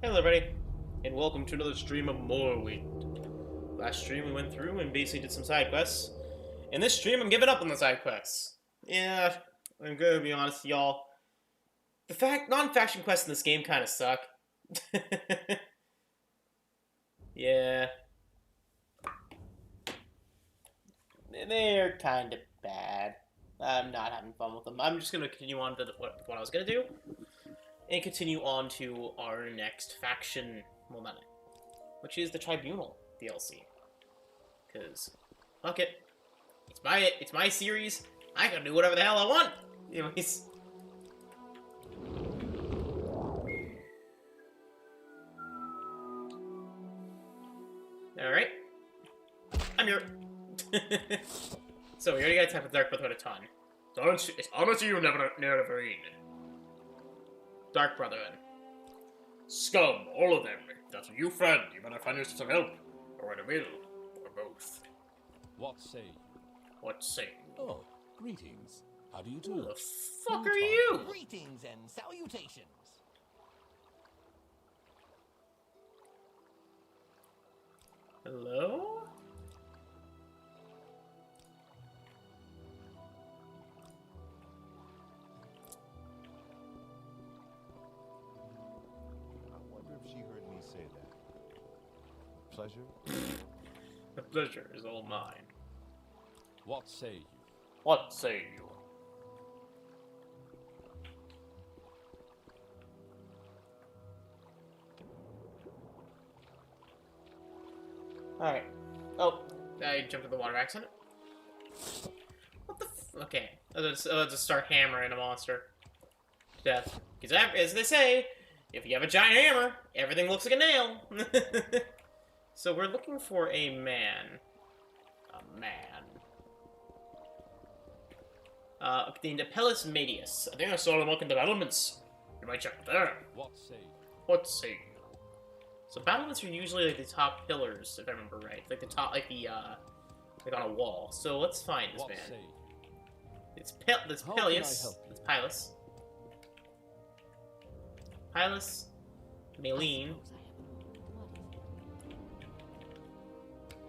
Hello everybody, and welcome to another stream of Morrowind. Last stream we went through and basically did some side quests. In this stream I'm giving up on the side quests. Yeah, I'm gonna be honest y'all. The non-faction quests in this game kinda suck. Yeah. They're kinda bad. I'm not having fun with them. I'm just gonna continue on to what I was gonna do. And continue on to our next faction momentum, which is the Tribunal DLC. Cause fuck it, it's my series. I can do whatever the hell I want. Anyways, all right, I'm here. So we already got to type with Dark Brotherhood a ton. It's honestly you nerevarine. Dark Brotherhood. Scum, all of them. If that's a new friend, you better find yourself some help. Or in the middle. Or both. What say you? What say you? Oh, greetings. How do you do? Who the fuck are you? Greetings and salutations. Hello? Pleasure? The pleasure is all mine. What say you? What say you? Alright. Oh, I jumped in the water accident. What the okay. Let's just start hammering a monster to death. Because as they say, if you have a giant hammer, everything looks like a nail. So we're looking for a man. A man. Named Apelles Medius. I think I saw him walking developments. You might check there. What say you? What say you? So battlements are usually like the top pillars, if I remember right. Like the top, like the, like on a wall. So let's find this What man. say you? It's How can I Peleus. help you? It's Pilus. Pilus. Maline.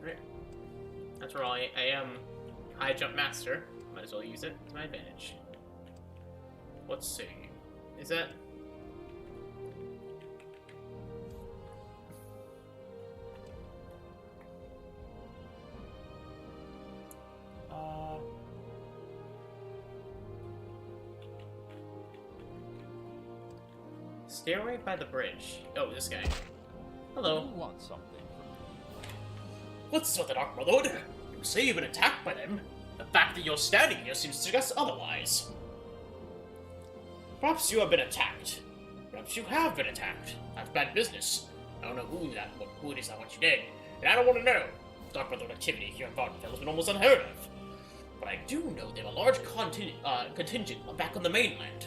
Right. That's where I am high jump master. Might as well use it to my advantage. Let's see. Is that... Stairway by the bridge. Oh, this guy. Hello. You want something from me? What's this with the Dark Brotherhood? You say you've been attacked by them. The fact that you're standing here seems to suggest otherwise. Perhaps you have been attacked. Perhaps you have been attacked. That's bad business. I don't know who it is that wants you dead, and I don't want to know. Dark Brotherhood activity here in Vardenfell has been almost unheard of. But I do know they have a large contingent back on the mainland.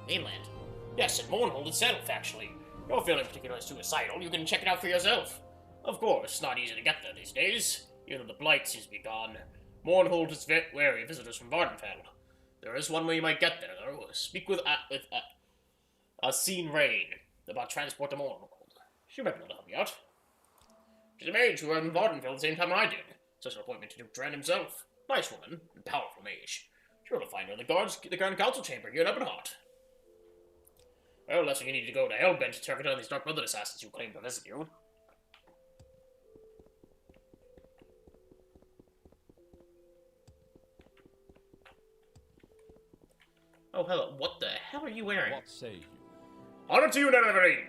Mainland? Yes, in Mournhold itself, actually. You're feeling particularly suicidal, you can check it out for yourself. Of course, it's not easy to get there these days. Even though the blight seems to be gone, Mournhold is wary of visitors from Vardenfell. There is one way you might get there, though. Speak with Hircine Rain about transport to Mournhold. She might be able to help you out. She's a mage who arrived in Vardenfell the same time I did. Such an appointment to Duke Dren himself. Nice woman, and powerful mage. Sure to find her in the Grand Council Chamber here in Ebonheart. Well, unless you need to go to Hellbent to track down these Dark Brotherhood assassins who claim to visit you. Oh, hello. What the hell are you wearing? What say you? Honor to you, nerevarine!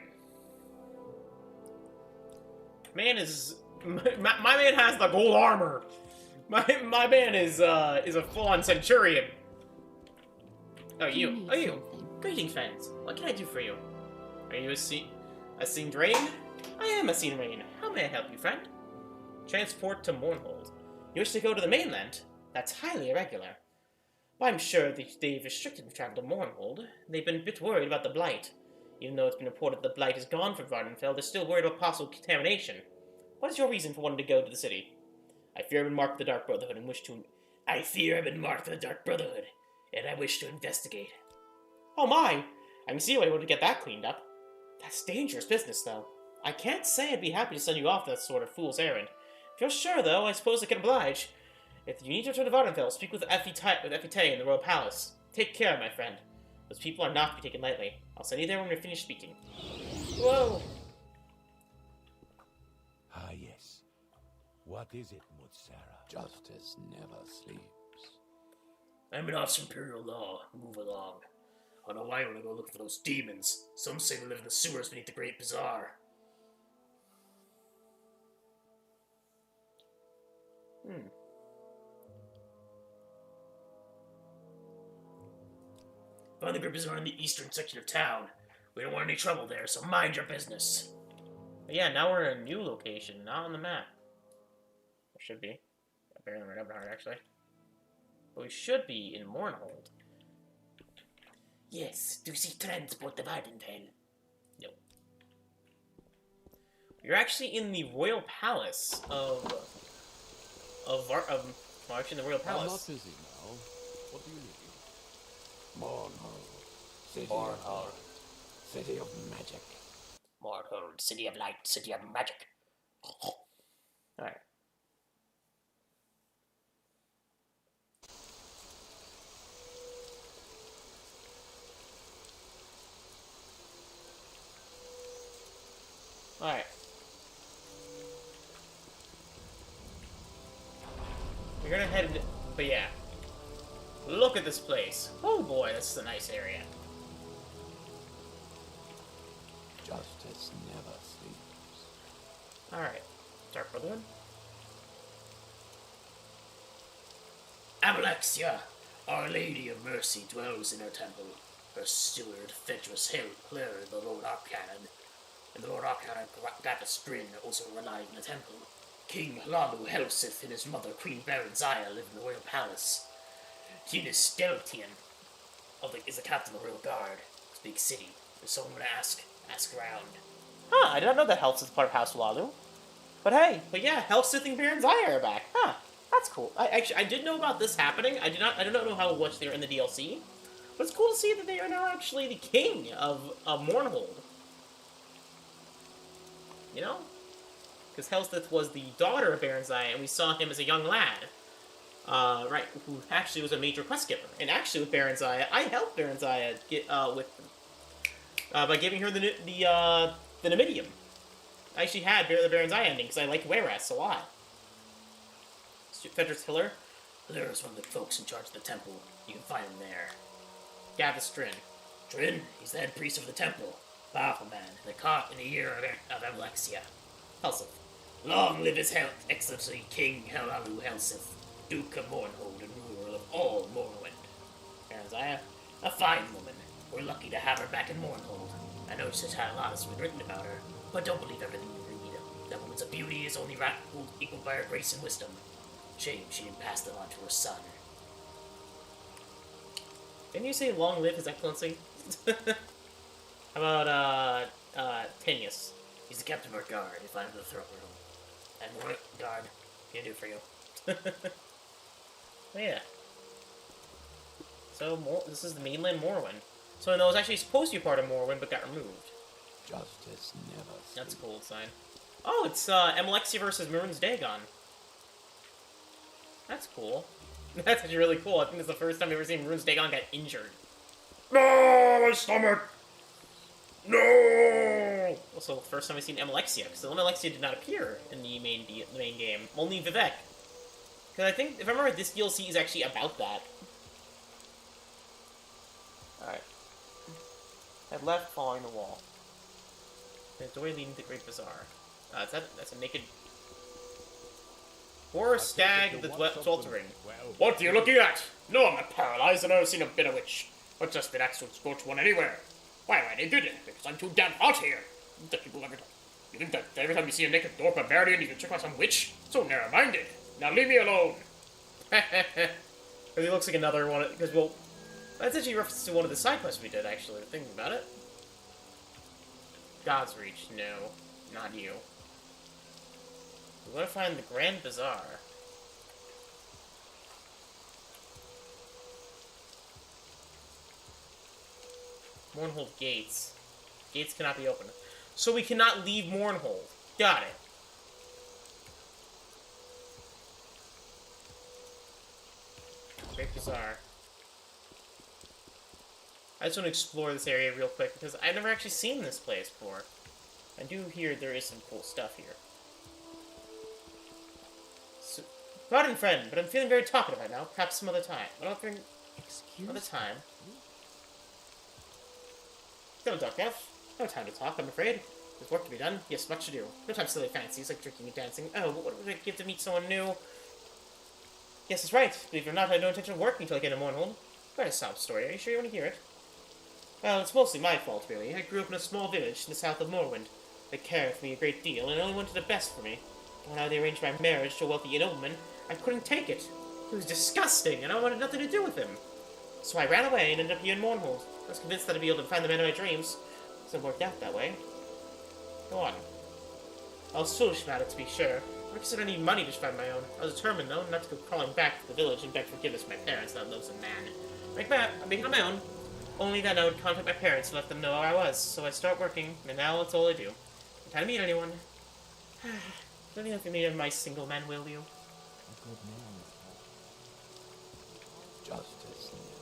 Man is... My man has the gold armor! My man is a full-on centurion! Oh, you. Oh, you. Greetings, friends. What can I do for you? Are you Hircine Rain? I am Hircine Rain. How may I help you, friend? Transport to Mournhold. You wish to go to the mainland? That's highly irregular. But I'm sure they've restricted travel to Mournhold. They've been a bit worried about the blight. Even though it's been reported the blight is gone from Vardenfell, they're still worried about possible contamination. What is your reason for wanting to go to the city? I fear I've been marked with the Dark Brotherhood and wish to... I fear I've been marked with the Dark Brotherhood, and I wish to investigate. Oh my! I can see a way to get that cleaned up. That's dangerous business, though. I can't say I'd be happy to send you off that sort of fool's errand. If you're sure, though, I suppose I can oblige. If you need to return to Vardenfell, speak with Effie in the Royal Palace. Take care, my friend. Those people are not to be taken lightly. I'll send you there when we're finished speaking. Whoa! Ah, yes. What is it, Mutsara? Justice never sleeps. I'm an officer of imperial law. Move along. I know why I want to go looking for those demons. Some say they live in the sewers beneath the Great Bazaar. Find the Great Bazaar in the eastern section of town. We don't want any trouble there, so mind your business. But yeah, now we're in a new location, not on the map. Or should be. Apparently we're in Everhard, actually. But we should be in Mournhold. Yes, do see transport the Vardenfell. No. You're actually in the Royal Palace well, actually in the Royal I'm not Palace. busy now. What do you need? Mournhold, city Mournhold. of light, city of magic. Mournhold, city of light, city of magic. Alright. Alright. We're gonna head into... But yeah. Look at this place. Oh boy, this is a nice area. Justice never sleeps. Alright. Dark Brotherhood. Amalexia, Our Lady of Mercy, dwells in her temple. Her steward, Fedrus Hill, Clare, the Lord Arcanon, and the Lord Arcanon Gathastrin also reside in the temple. King Lalu Helsith and his mother, Queen Barenziah, live in the royal palace. Genus Steltian is the captain of the royal guard. It's a big city. If someone would ask around. Huh, I did not know that Helsith is part of House Lalu. But hey, yeah, Helsith and Barenziah are back. Huh, that's cool. I did know about this happening. I don't know how much they were in the DLC. But it's cool to see that they are now actually the king of Mournhold. You know? Because Helsith was the daughter of Barenziah, and we saw him as a young lad. Right, who actually was a major quest giver. And actually with Barenziah, I helped Barenziah get, by giving her the Numidium. I actually had the Barenziah ending, because I like Weras a lot. Fedrus Hiller. Hiller is one of the folks in charge of the temple. You can find him there. Gathastrin. Trin, he's the head priest of the temple. Powerful man, the caught in the year of Amalexia. Helsith. Long live his health, Excellency King Helalu Helsith, Duke of Mournhold and ruler of all Morrowind. Barenziah, a fine woman. We're lucky to have her back in Mournhold. I know she's had a lot has been written about her, but don't believe everything you read. That woman's beauty is only equal by her grace and wisdom. Shame she didn't pass them on to her son. Didn't you say long live his excellency? How about, Tenius? He's the captain of our guard. He'll find him in the throne room. And the guard, what can I do for you? Oh, yeah. So, this is the mainland Morrowind. So, no, it was actually supposed to be part of Morrowind, but got removed. Justice never sleeps. That's a cool sign. Oh, it's, Amalexia versus Mehrunesdagon. That's cool. That's actually really cool. I think it's the first time I've ever seen Mehrunesdagon get injured. No, my stomach! No! Also, first time I've seen Amalexia, because Amalexia did not appear in the main game. Only Vivec. Because I think, if I remember, this DLC is actually about that. Alright. Head left, following the wall. The door leading to the Great Bazaar. That's a naked... Or stag of the sweltering. What are you looking at? No, I'm not paralyzed and I've never seen a bit of witch. But just an actual scorch one anywhere. Why am I did it? Because I'm too damn hot here. The people you think that every time you see a naked dwarf barbarian, you can check out some witch? So narrow-minded. Now leave me alone. Because he looks like another one. Because, well, that's actually a reference to one of the side quests we did, actually, thinking about it. God's Reach. No. Not you. We want to find the Grand Bazaar. Mournhold Gates. Gates cannot be opened. So we cannot leave Mournhold. Got it. Great Bazaar. I just want to explore this area real quick, because I've never actually seen this place before. I do hear there is some cool stuff here. So, pardon, friend, but I'm feeling very talkative right now. Perhaps some other time. Excuse Other time. Don't talk, Elf. No time to talk, I'm afraid. There's work to be done. Yes, much to do. No time for silly fancies like drinking and dancing. Oh, but what would it give to meet someone new? Yes, that's right. Believe it or not, I had no intention of working until I get a Mournhold. Quite a sob story. Are you sure you want to hear it? Well, it's mostly my fault, really. I grew up in a small village in the south of Morrowind. They cared for me a great deal, and only wanted the best for me. When they arranged my marriage to a wealthy nobleman, I couldn't take it. He was disgusting, and I wanted nothing to do with him. So I ran away and ended up here in Mournhold. I was convinced that I'd be able to find the man of my dreams. It hasn't worked out that way. Go on. I was foolish about it, to be sure. I considered I need money to find my own. I was determined, though, not to go crawling back to the village and beg forgiveness from my parents that loathsome man. Like that, I'm making my own. Only then I would contact my parents and let them know where I was. So I start working, and now that's all I do. No time to meet anyone. Don't you have to meet my single man, will you? A good man. Justice never.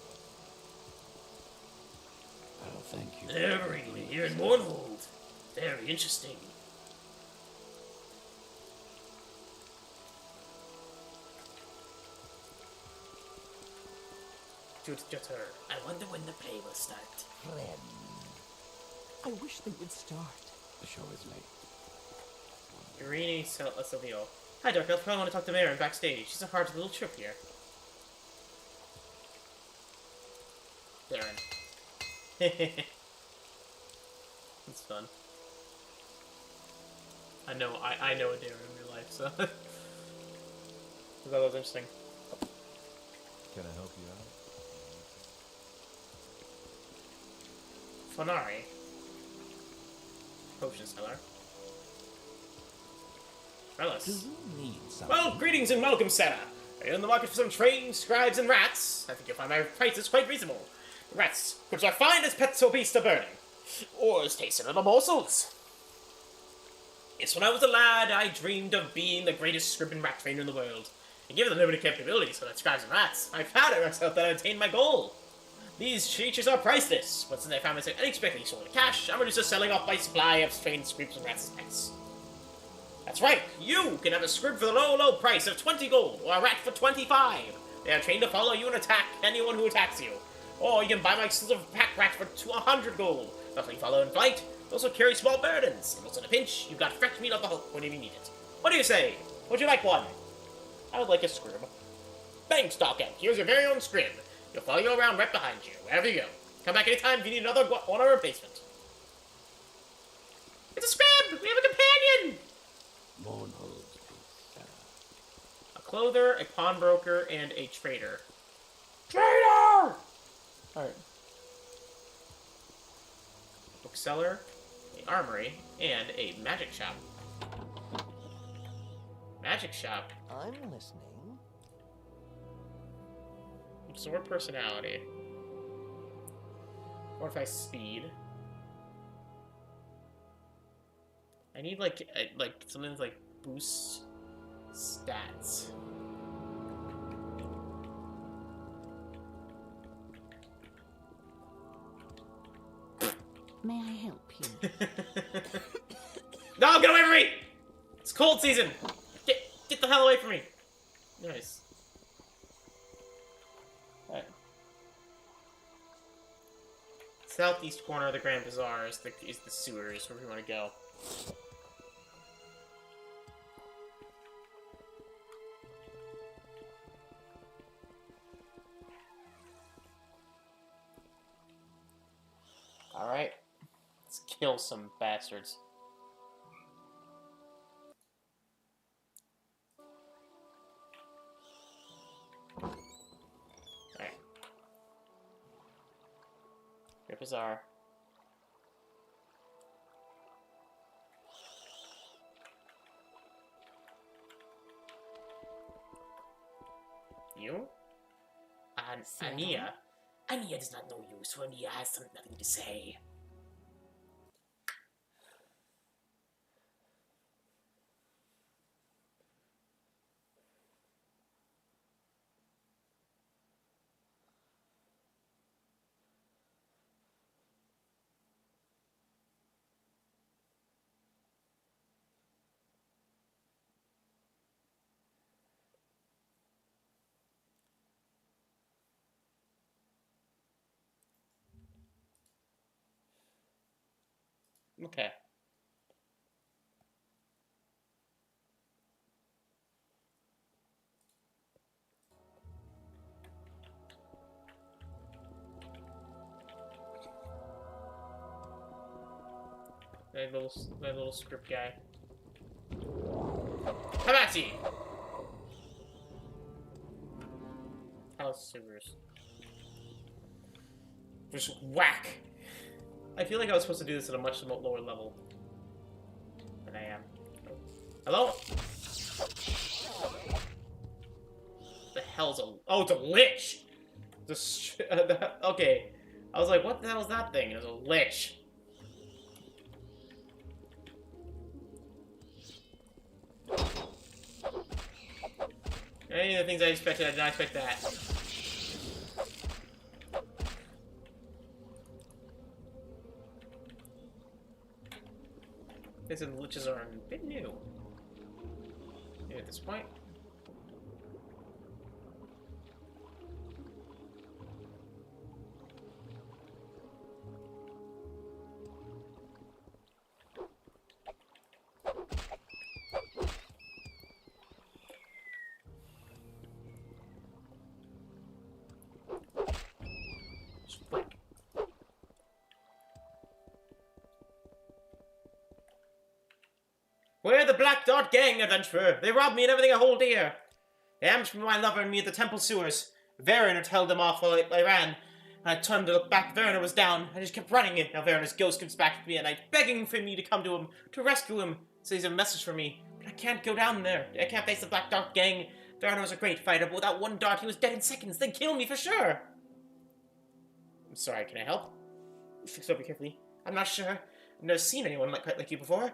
Oh, thank you. Very, you're in Mournhold. Very interesting. Dagoth-ur. I wonder when the play will start. Friend. I wish they would start. The show is late. Irene Silvio. Hi, darkelf. I want to talk to Maren backstage. She's a hard little trip here. Darren. It's fun. I know a Darren in real life, so that was interesting. Can I help you out? Fonari. Potion seller. Do Relish. you need something? Well, greetings and welcome, Sarah. Are you in the market for some trained scribes and rats? I think you'll find my prices quite reasonable. Rats, which are fine as pets or beasts are burning. Or as tasty little morsels. Yes, when I was a lad, I dreamed of being the greatest scribe and rat trainer in the world. And given the limited capabilities of that scribes and rats, I flattered myself that I attained my goal. These creatures are priceless, but since I found myself unexpectedly short of cash, I'm reduced to selling off my supply of trained scribes and rats as pets. That's right, you can have a scrib for the low, low price of 20 gold, or a rat for 25. They are trained to follow you and attack anyone who attacks you. Or you can buy my exclusive pack rat for 100 gold. Not only follow in flight, they also carry small burdens. And also in a pinch, you've got fresh meat on the hook whenever you need it. What do you say? Would you like one? I would like a scrib. Thanks, darkelf. Here's your very own scrib. You'll follow you around right behind you, wherever you go. Come back anytime if you need another one or replacement. It's a scrib! We have a companion! Mournhold's peace, Sarah. A clother, a pawnbroker, and a trader. Trader! Alright. Bookseller, a armory, and a magic shop. Magic shop. I'm listening. Absorb personality. Fortify speed. I need like something that's like boost stats. May I help you? No, get away from me! It's cold season. Get the hell away from me. Nice. Alright. Southeast corner of the Grand Bazaar is the sewers where we want to go. Alright. Let's kill some bastards. Alright. Great Bazaar. You? Ania? Ania does not know you, so Ania has nothing to say. Okay. My little script guy. Hamatsi! House sewers. Just whack! I feel like I was supposed to do this at a much lower level than I am. Hello? The hell's a... Oh, it's a lich! Okay. I was like, what the hell is that thing? It was a lich. Any of the things I expected, I did not expect that. They said the liches are a bit new. Maybe at this point. We're the Black Dot Gang, adventurer. They robbed me and everything I hold dear. They ambushed my lover and me at the temple sewers. Vernon had held them off while I ran. I turned to look back. Vernon was down. I just kept running. Now Vernon's ghost comes back at me at night, begging for me to come to him, to rescue him. So he's a message for me. But I can't go down there. I can't face the Black Dot Gang. Vernon was a great fighter, but without one dart, he was dead in seconds. They'd kill me for sure. I'm sorry, can I help? Fix over carefully. I'm not sure. I've never seen anyone quite like you before.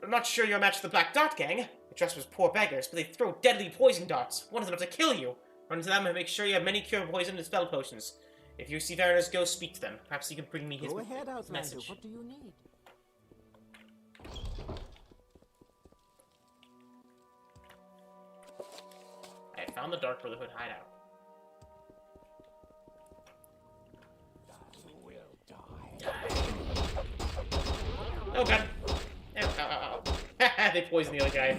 I'm not sure you're a match for the Black Dot Gang. The dress was poor beggars, but they throw deadly poison darts. One is enough to kill you. Run to them and make sure you have many cure poison and spell potions. If you see Varner's ghost, speak to them. Perhaps he can bring me his Go ahead, Outlander. message. What do you need? I found the Dark Brotherhood hideout. You will die. Oh god. Ow, ow, ow, ow. They poisoned the other guy.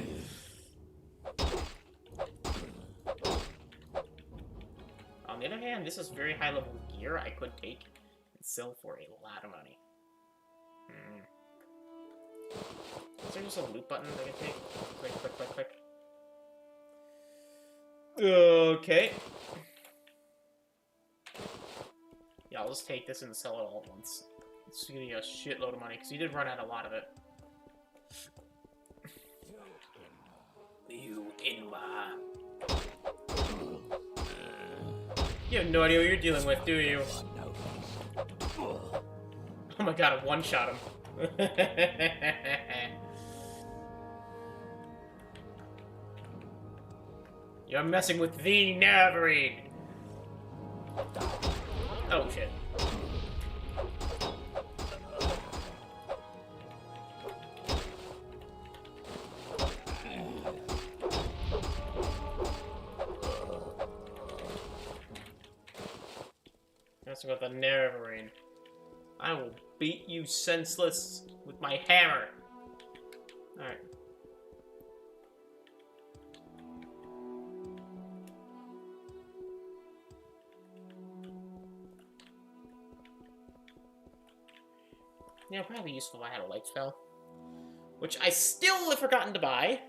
On the other hand, this is very high level gear I could take and sell for a lot of money. Is there just a loot button I can take? Click, click, click, click. Okay. Yeah, I'll just take this and sell it all at once. It's gonna be a shitload of money, because he did run out a lot of it. You Inma. You have no idea what you're dealing with, do you? Oh my god, I one-shot him. You're messing with the nerevarine. Oh shit. That's about the nerevarine. I will beat you senseless with my hammer. Alright. Yeah, probably useful if I had a light spell. Which I still have forgotten to buy.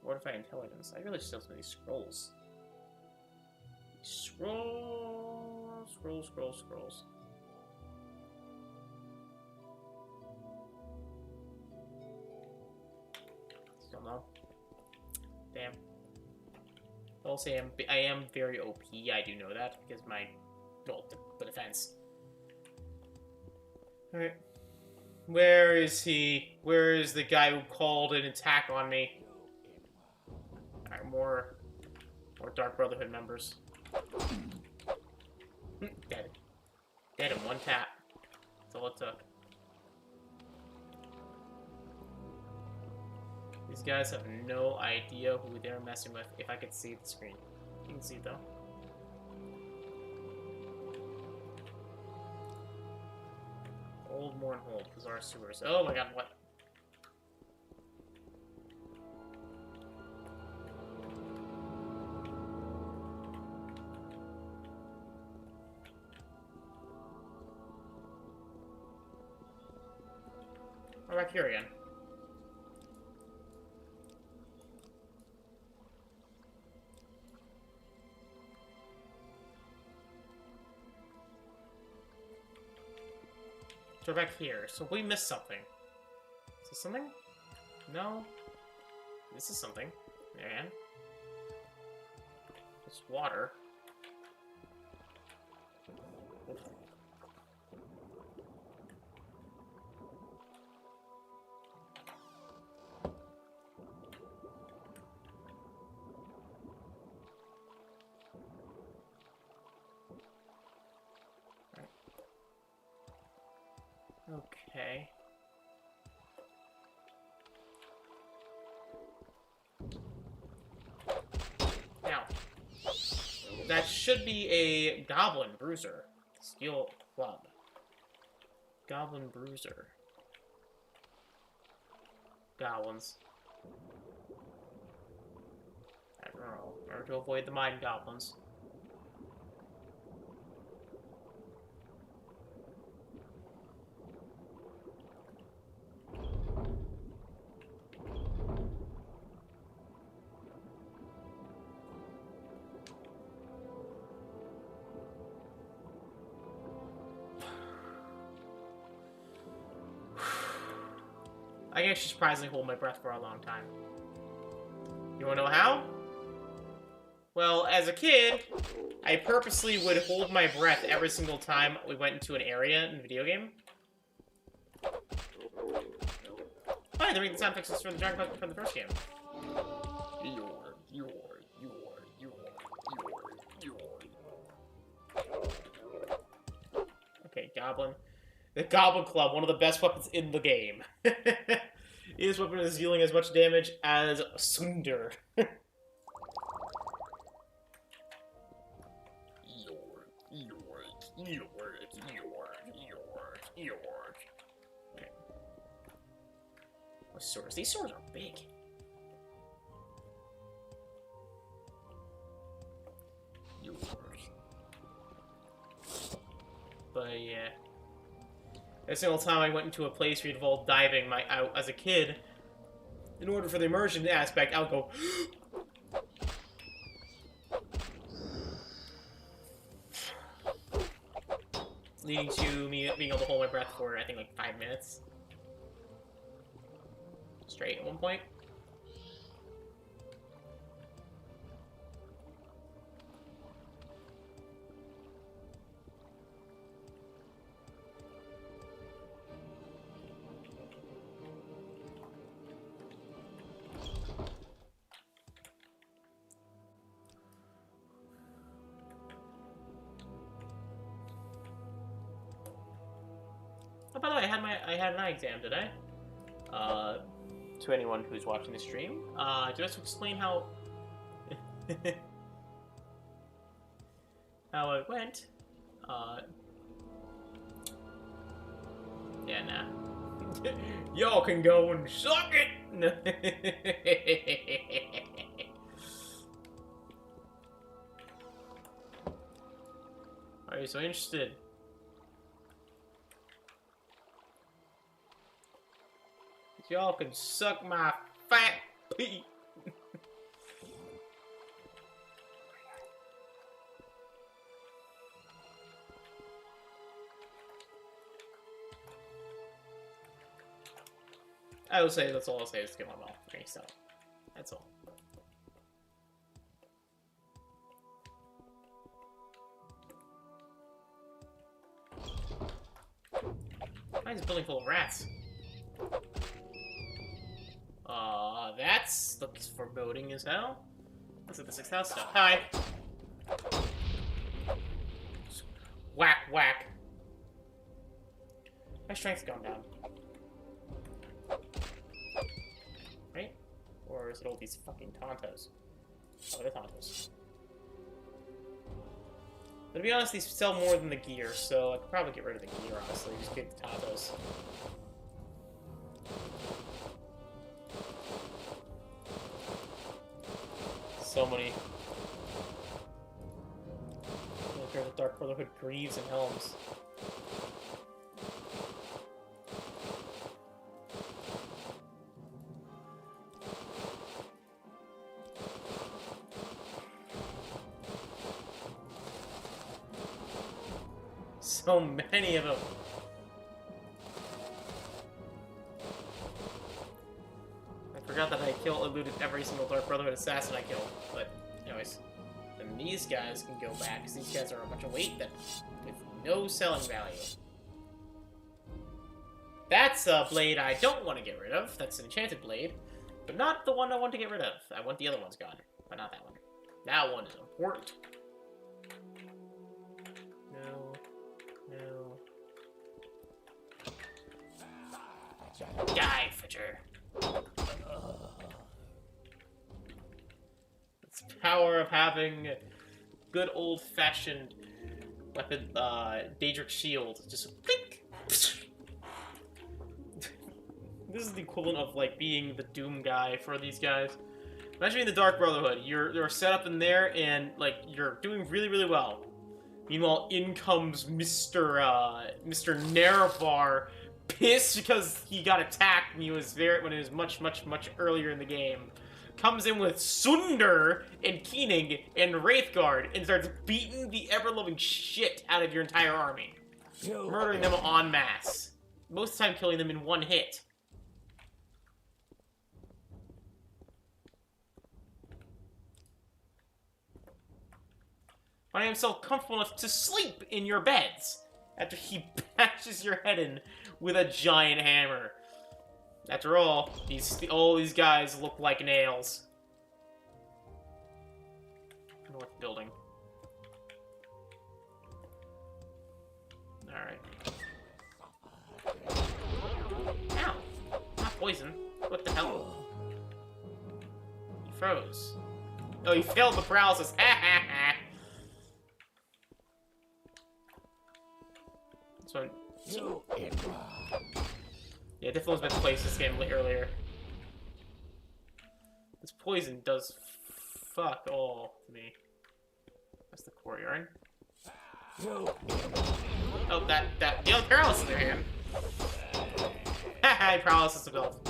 Fortify intelligence. I really still have some of these scrolls. Scrolls. Still no. Damn. I'll say I am very OP. I do know that because the defense. All right. Where is he? Where is the guy who called an attack on me? Alright, more Dark Brotherhood members. Dead. Dead in one tap. That's all it took. These guys have no idea who they're messing with. If I could see the screen. You can see it though. Old Morn Hold, bizarre sewers. Oh my god, what? We're back here again. So we're back here. So we missed something. Is this something? No. This is something. Man. It's water. Okay. Now, that should be a goblin bruiser. Steel club. Goblin bruiser. Goblins. I don't know. Or to avoid the mind goblins. I can actually surprisingly hold my breath for a long time. You wanna know how? Well, as a kid, I purposely would hold my breath every single time we went into an area in a video game. Hi, they're making the sound effects from the Dragon Quest from the first game. Okay, Goblin. The Goblin Club, one of the best weapons in the game. This weapon is dealing as much damage as Sunder. Okay. What swords? These swords are big. But yeah. Every single time I went into a place where it involved diving, as a kid, in order for the immersion aspect, I would go... leading to me being able to hold my breath for, I think, like 5 minutes. Straight at one point. Oh, by the way, I had an eye exam today. To anyone who's watching the stream, do I have to explain how how it went? Yeah, nah. Y'all can go and suck it. Are you so interested? Y'all can suck my fat pee. I will say that's all I'll say is get my mouth. Okay, so that's all. Why is this building full of rats? Looks foreboding as hell. Looks like the 6th house stuff. Hi! Whack, whack. My strength's gone down. Right? Or is it all these fucking Tontos? Oh, they're Tontos. But to be honest, these sell more than the gear, so I could probably get rid of the gear, honestly. Just get the Tontos. So many. Look here, the Dark Brotherhood greaves and helms. So many of them. I forgot that I eluded every single Dark Brotherhood assassin I killed. But, anyways. Then these guys can go back, because these guys are a bunch of weight that with no selling value. That's a blade I don't want to get rid of. That's an enchanted blade. But not the one I want to get rid of. I want the other ones gone. But not that one. That one is important. No. No. Die, Fitcher. It's the power of having good old-fashioned weapon, daedric shield. Just blink. This is the equivalent of like being the Doom guy for these guys. Imagine being the Dark Brotherhood. You're set up in there and like you're doing really, really well. Meanwhile, in comes Mr. Nerevar, pissed because he got attacked when he was much, much, much earlier in the game. Comes in with Sunder and Keening and Wraithguard and starts beating the ever-loving shit out of your entire army. Murdering them en masse. Most of the time killing them in one hit. I am so comfortable enough to sleep in your beds after he bashes your head in with a giant hammer. After all, all these guys look like nails. North building. Alright. Ow! Not poison. What the hell? He froze. Oh, he failed the paralysis. Ha ha ha! So, yeah, definitely was meant to place this game earlier. This poison does fuck all to me. That's the courtyard. Oh, the other paralysis in their hand. Haha, paralysis developed.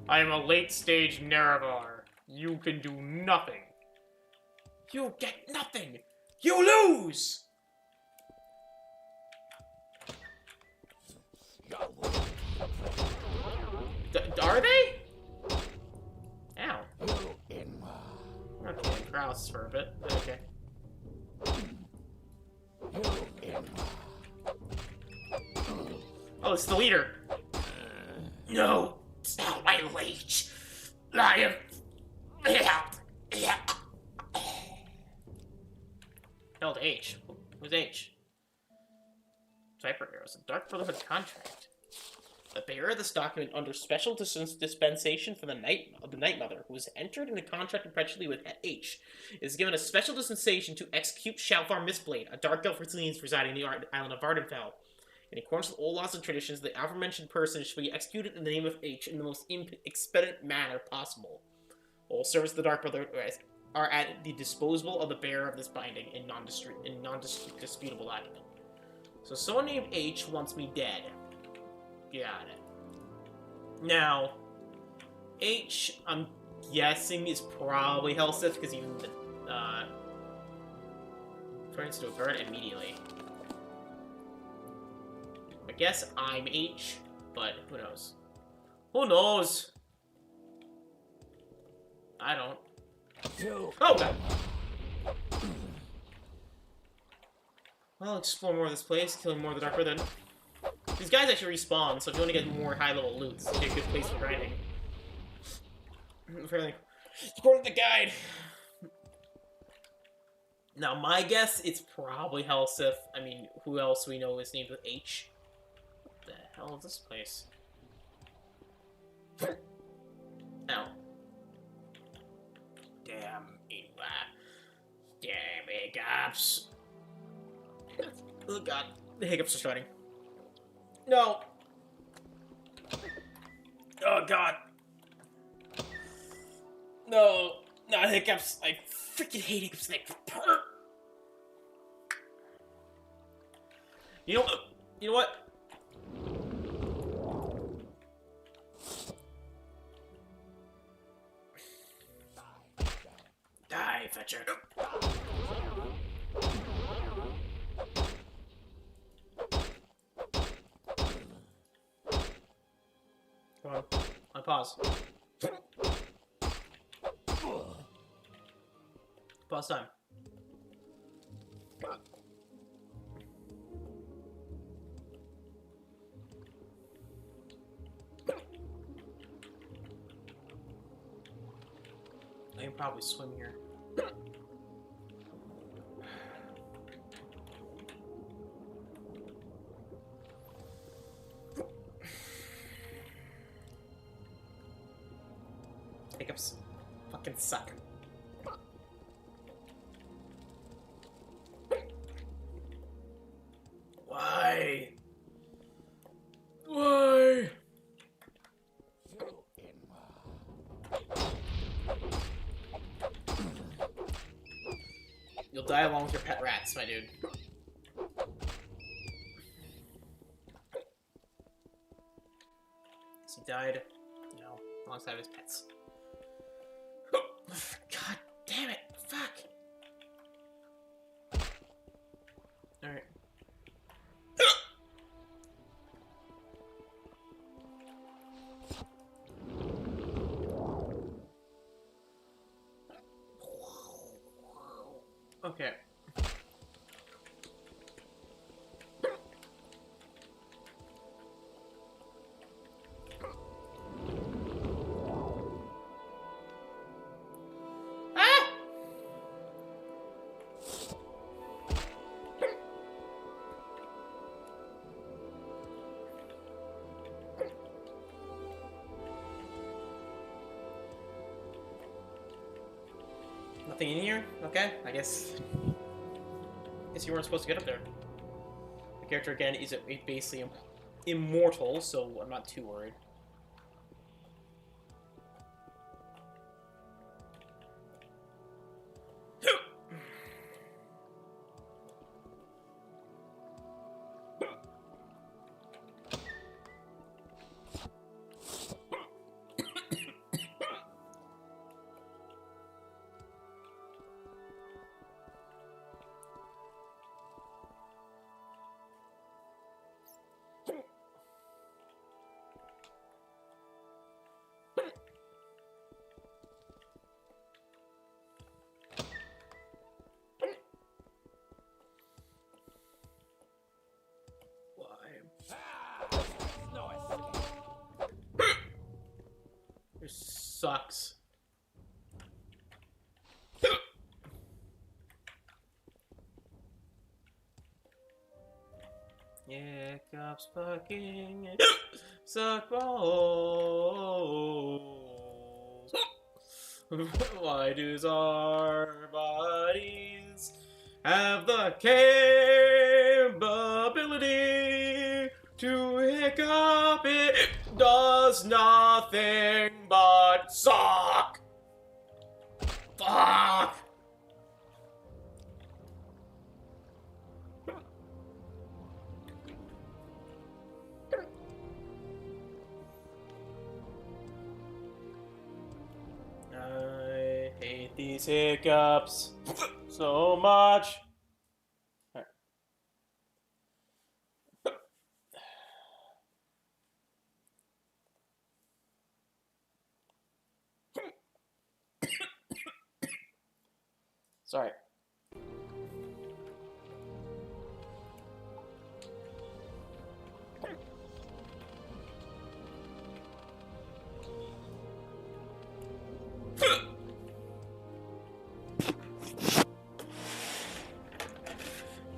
I am a late-stage Nerevar. You can do nothing. You get nothing. You lose! Are they? Ow. I'm not killing paralysis for a bit. Okay. Oh, it's the leader. No, it's not my leech. I am held H. Who's H? Cypher Heroes. A Dark Brotherhood contract. The bearer of this document under special dispensation for the Night Mother, who has entered into contract perpetually with H, is given a special dispensation to execute Shalfar Mistblade, a dark elf residing in the island of Vardenfell. In accordance with all laws and traditions, the aforementioned person should be executed in the name of H in the most expedient manner possible. All servants of the Dark Brotherhood are at the disposal of the bearer of this binding in non-disputable document. So someone named H wants me dead. Got it. Now, H, I'm guessing, is probably Helseth, because even turns to a bird immediately. I guess I'm H, but who knows? Who knows? I don't. Oh, God! I'll explore more of this place, killing more of the Dark Brotherhood. These guys actually respawn, so if you want to get more high-level loot, it's a good place for grinding. Apparently, according to the guide, Now, my guess, it's probably Helseth. I mean, who else we know is named with H? What the hell is this place? Ow. Damn hiccups. Oh god, the hiccups are starting. No. Oh god. No, not hiccups. I freaking hate hiccups. They hurt. You know what? Die, Fetcher. Come on, pause. Pause time. I can probably swim here. Hiccups fucking suck. Why? Why? You'll die along with your pet rats, my dude. He died, you know, alongside his pets. God damn it! Fuck! Alright. Okay. Nothing in here? Okay, I guess you weren't supposed to get up there. The character, again, is basically immortal, so I'm not too worried. This sucks. Hiccups fucking suck balls. Why does our bodies have the capability to hiccup? It does nothing but suck. Fuck. I hate these hiccups so much. All right. Sorry.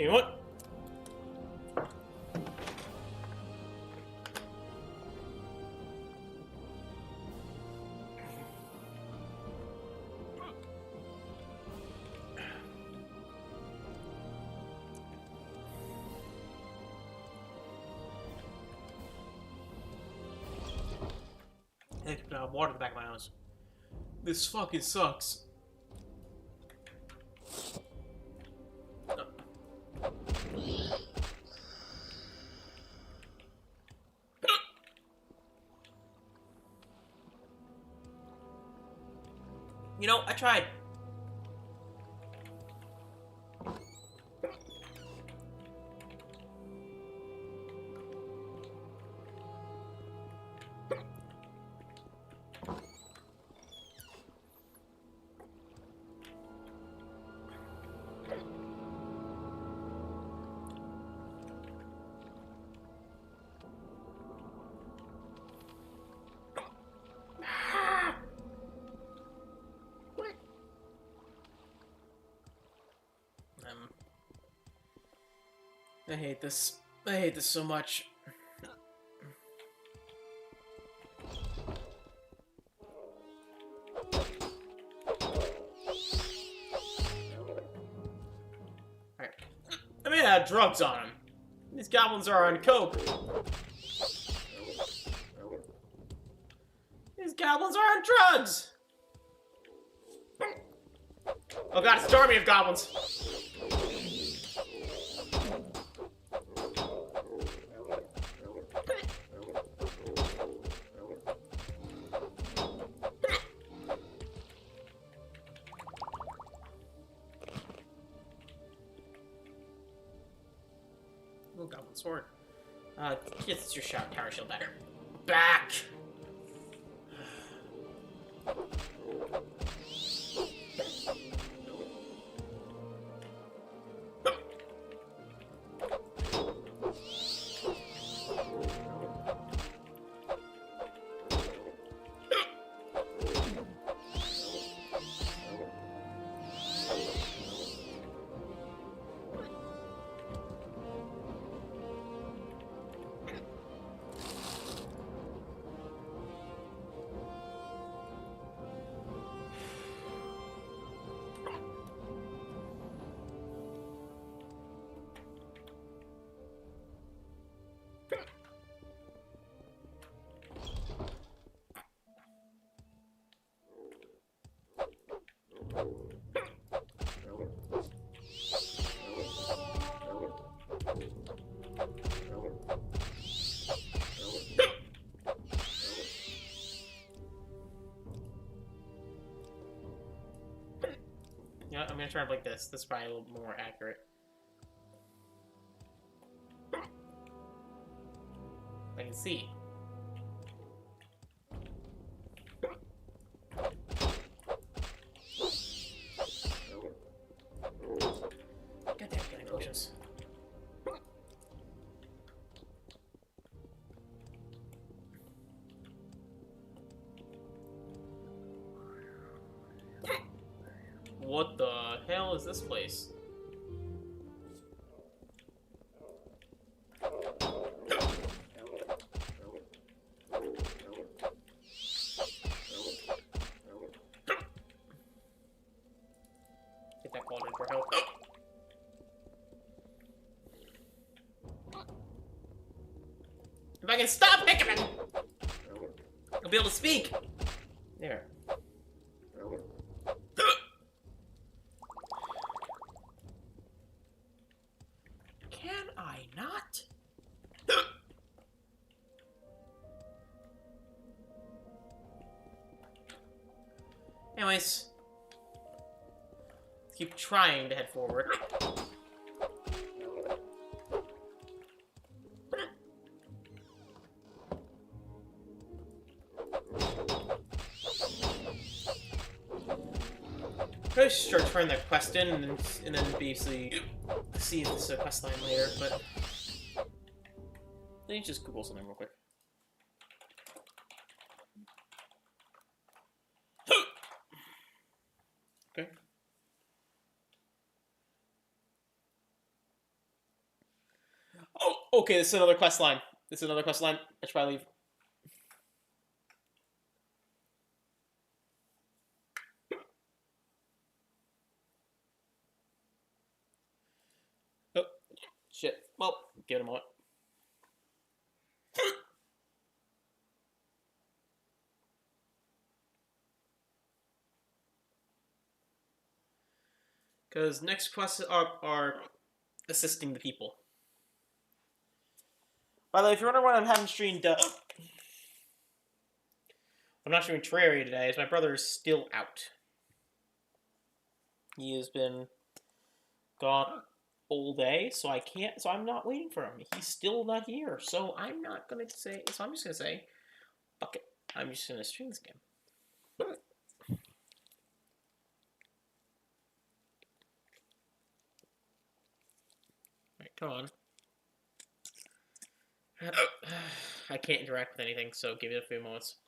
You know what? I can put water in the back of my nose. This fucking sucks. You know, I tried. I hate this. I hate this so much. Alright. I may have drugs on him. These goblins are on coke. These goblins are on drugs! Oh god, it's an army of goblins! Oh, goblin sword. It's your shout tower shield dagger. Back! You know, I'm gonna try it like this. This is probably a little more accurate. I can see. Goddamn healing potions. What the hell is this place? Get that cauldron for help. If I can stop Hickman, I'll be able to speak. There. Can I not? Anyways, let's keep trying to head forward. Probably should start trying that quest in and then basically see if this is a quest line later, but let me just Google something real quick. Okay. Okay, this is another quest line. I should probably leave. Oh, shit. Well, give it a moment. Because next quests are assisting the people. By the way, if you're wondering why I haven't streamed, I'm not streaming Terraria today, as my brother is still out. He has been gone all day, so I'm not waiting for him. He's still not here, so I'm just gonna say, fuck it. I'm just gonna stream this game. Alright, come on. I can't interact with anything, so give it a few moments.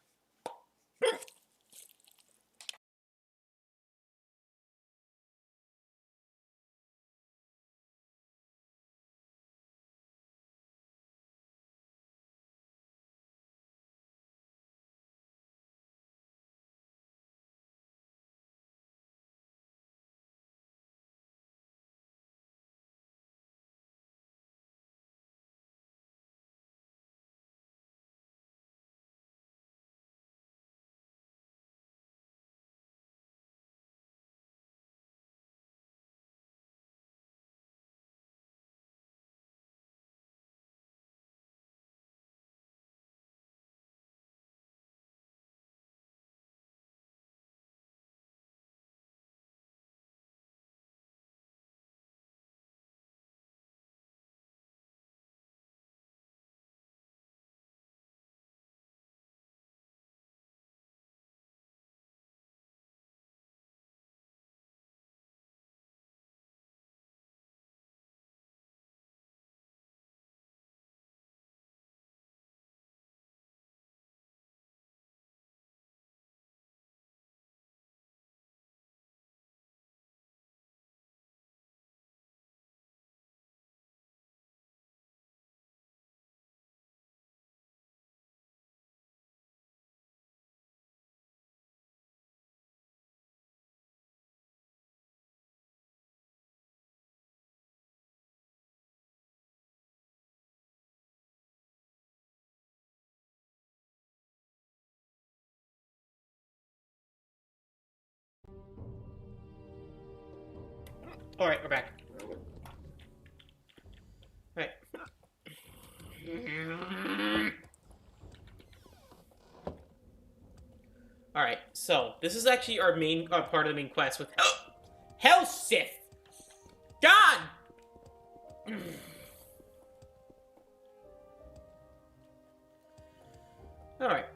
Alright, we're back. Alright. Alright, so this is actually our main part of the main quest with Hell Sith! God! Alright.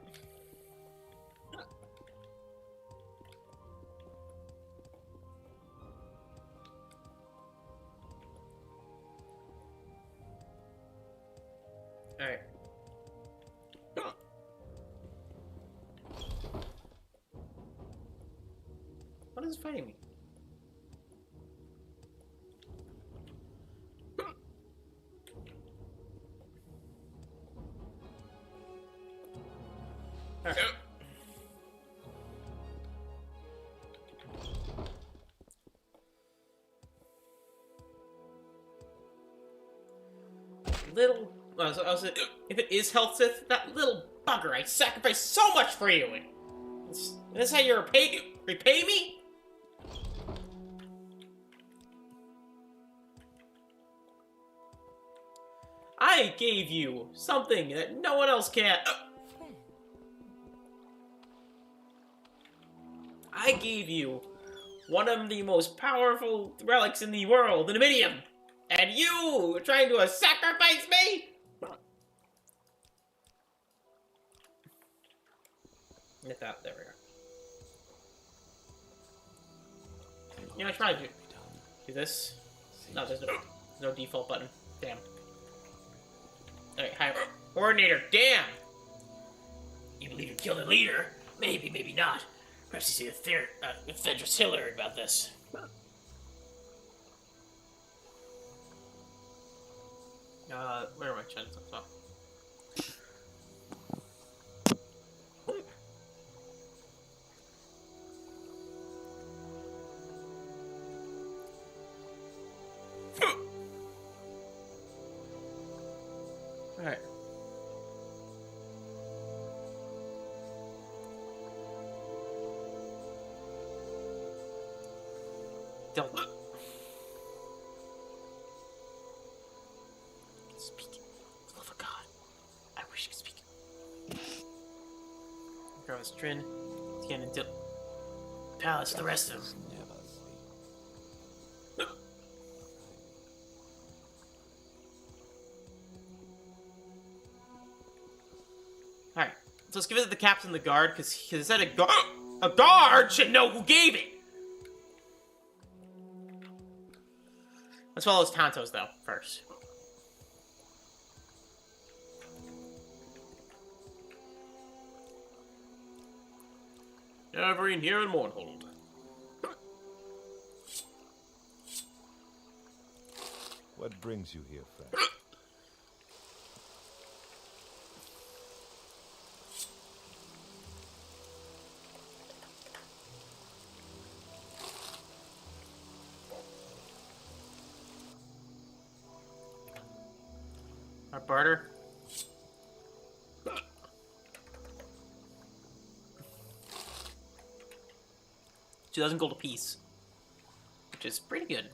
Alright. What is fighting me? Alright. Little... if it is Health Sith, that little bugger, I sacrificed so much for you! And this how you repay me? I gave you something that no one else can. I gave you one of the most powerful relics in the world, the Nemedium, and you are trying to sacrifice me? Get that. There we go. You know, I tried to do this. No, there's no default button. Damn. Alright, hi. Coordinator, damn! You believe you killed a leader? Maybe, maybe not. Perhaps you see the Fedrus Hillary about this. Where am I trying to talk about? Alright. Don't speak. For the love of God. I wish you could speak. Grab his Trin. Again until Palace, the rest of them. Never sleep. Alright. So let's give it to the captain of the guard, because he said a guard should know who gave it! Let's follow his Tontos, though, first. Nerevarine here in Mournhold. What brings you here, friend? Our barter. 2,000 gold apiece, which is pretty good.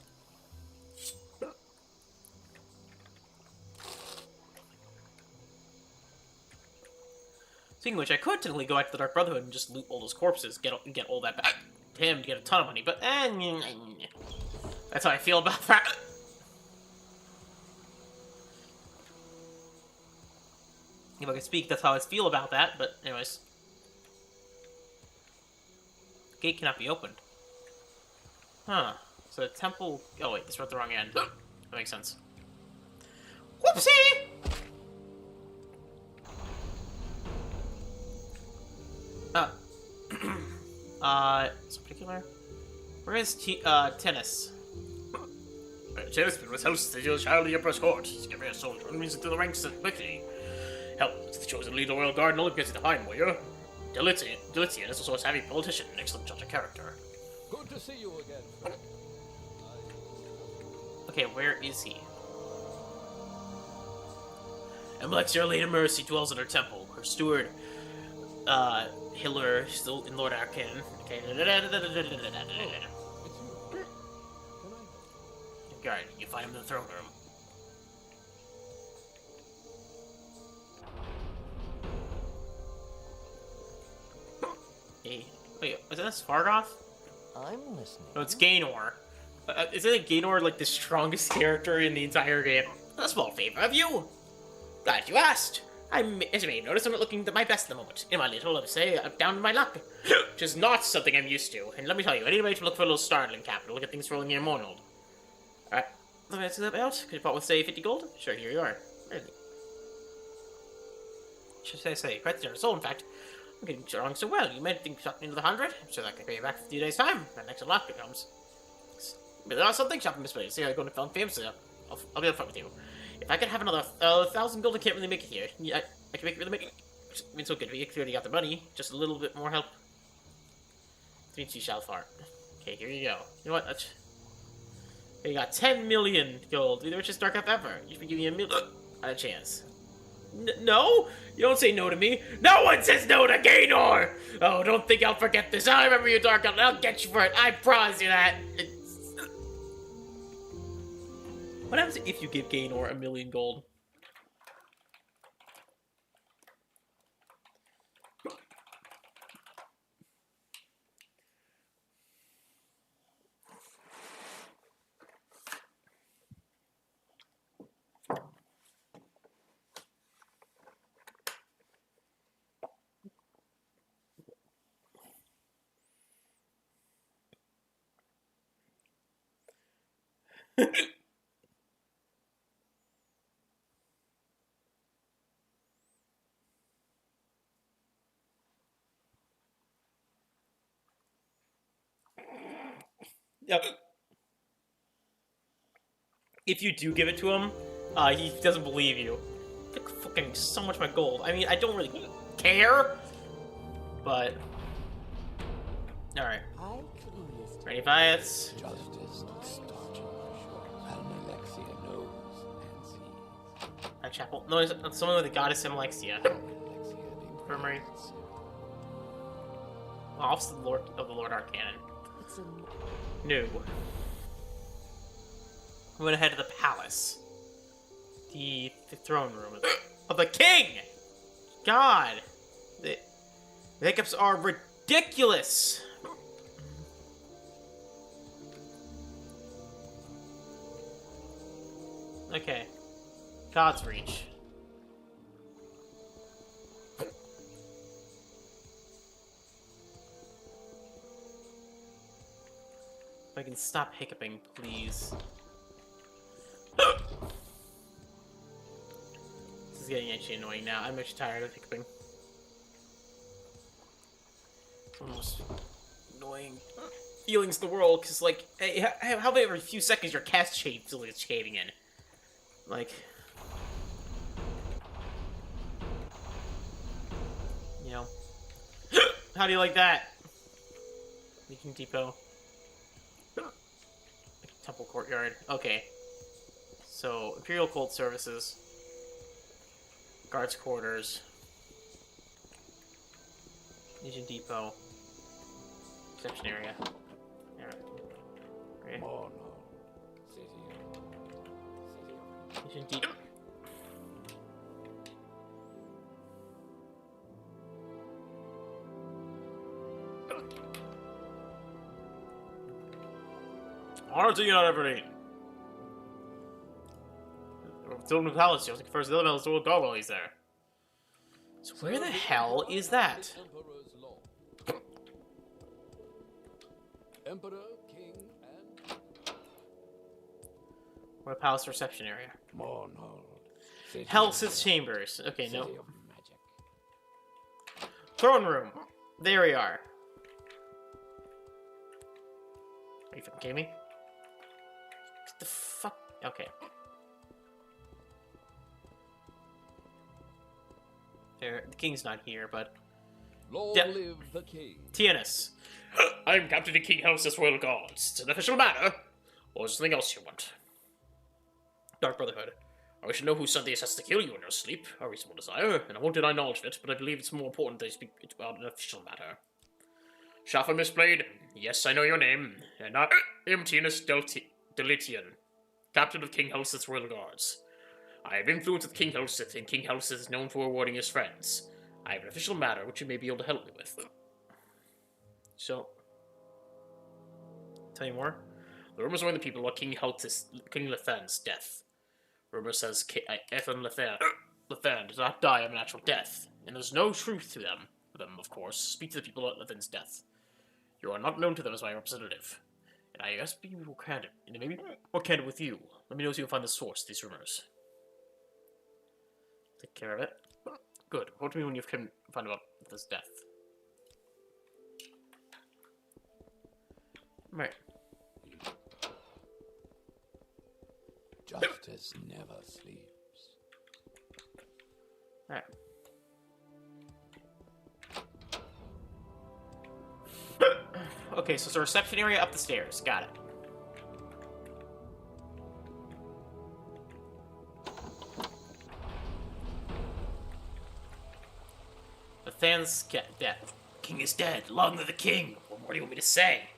Speaking of which, I could technically go back to the Dark Brotherhood and just loot all those corpses, get all that back to him to get a ton of money, but that's how I feel about that. If I can speak, that's how I feel about that, but anyways. The gate cannot be opened. Huh. So the temple... Oh wait, this went the wrong end. That makes sense. Whoopsie! It's particular. Where is Tennis? Tennis was host to the child of the Emperor's court. He's given a soldier and risen to the ranks of victory. Help is the chosen leader of the royal guard and only because of the Heim warrior. Delitian is also a savvy politician and excellent judge of character. Good to see you again, friend. Okay, where is he? Emblexia, Lady Mercy, dwells in her temple. Her steward, Hiller, still in Lord Arcan. Okay. Guard, you find him in the throne room. Hey, wait, is that Svargoth? I'm listening. No, it's Gaynor. Isn't Gaynor like the strongest character in the entire game? A small favor of you. Glad you asked. As you may notice, I'm not looking my best at the moment. In my little, let me say, I'm down in my luck. Which is not something I'm used to. And let me tell you, anybody to look for a little startling capital, look at things rolling near Mournhold. Alright, let me ask you that out. Could you part with, say, 50 gold? Sure, here you are. Really? Should I say, quite the generous soul, in fact. I'm getting along so well. You might think shot into the 100, so that I can pay you back in a few days' time. My next unlock comes. But there are some things shopping this way. See how I go to Found Fame, so I'll be upfront with you. If I could have another 1,000 gold, I can't really make it here. Yeah, I can make it really make it. I mean, so good. We clearly got the money. Just a little bit more help. 3 you shall fart. Okay, here you go. You know what? That's... You got 10 million gold. You're the richest dark elf ever. You should give me a million. Not a chance. No? You don't say no to me. No one says no to Gaynor! Oh, don't think I'll forget this. I remember you, Dark Elf, and I'll get you for it. I promise you that. What happens if you give Gaynor 1 million gold? Yep. If you do give it to him, He doesn't believe you. Took fucking so much of my gold. I mean, I don't really care, but all right. Ready, Viets? Justice started, and Alexia knows and sees. A chapel. No, it's someone with the goddess Alexia. Infirmary. Office of the Lord Arcanon. No. We went ahead to the palace. The throne room of the king! God! The hiccups are ridiculous! Okay. God's reach. If I can stop hiccuping, please. This is getting actually annoying now. I'm actually tired of hiccuping. It's one of the most annoying feelings in the world, because, like, how about every few seconds your cat's caving in? Like... You know. How do you like that? Legion Depot. Temple Courtyard. Okay. So, Imperial Cult Services. Guards Quarters. Legion Depot. Reception Area. Alright. More no. City. Legion Depot. Honor to you, not everything. Filmed with Palace, you'll take first the other medals to a dog while he's there. So where the hell is that? Emperor's law. Emperor, king, and What a palace reception area. More no. City Helsith's chambers. Okay, no. City of magic. Throne room. There we are. Are you fucking kidding me? What the fuck? Okay. There, the king's not here, but... long Yeah. live the king. Tianus. I'm Captain of King House's Royal Guards. It's an official matter. Or is there something else you want? Dark Brotherhood. I wish to know who sent the assassin to kill you in your sleep. A reasonable desire, and I won't deny knowledge of it, but I believe it's more important that you speak about an official matter. Shaffer Mistblade, yes, I know your name, and I am Tianus Delitian, Captain of King House's Royal Guards. I have influence with King Helsith, and King Helsith is known for rewarding his friends. I have an official matter which you may be able to help me with. So, tell you more. The rumors among the people about King Lethan's death. Rumor says Ethan Lethan does not die of a natural death, and there's no truth to them. Of course, speak to the people about Lethan's death. You are not known to them as my representative, and I must be more candid, and maybe more candid with you. Let me know if you can find the source of these rumors. Take care of it. Good. Report to me when you can find about this death. Right. Justice never sleeps. Alright. Okay, so it's a reception area up the stairs. Got it. Lethan's death. King is dead. Long live the king. What more do you want me to say?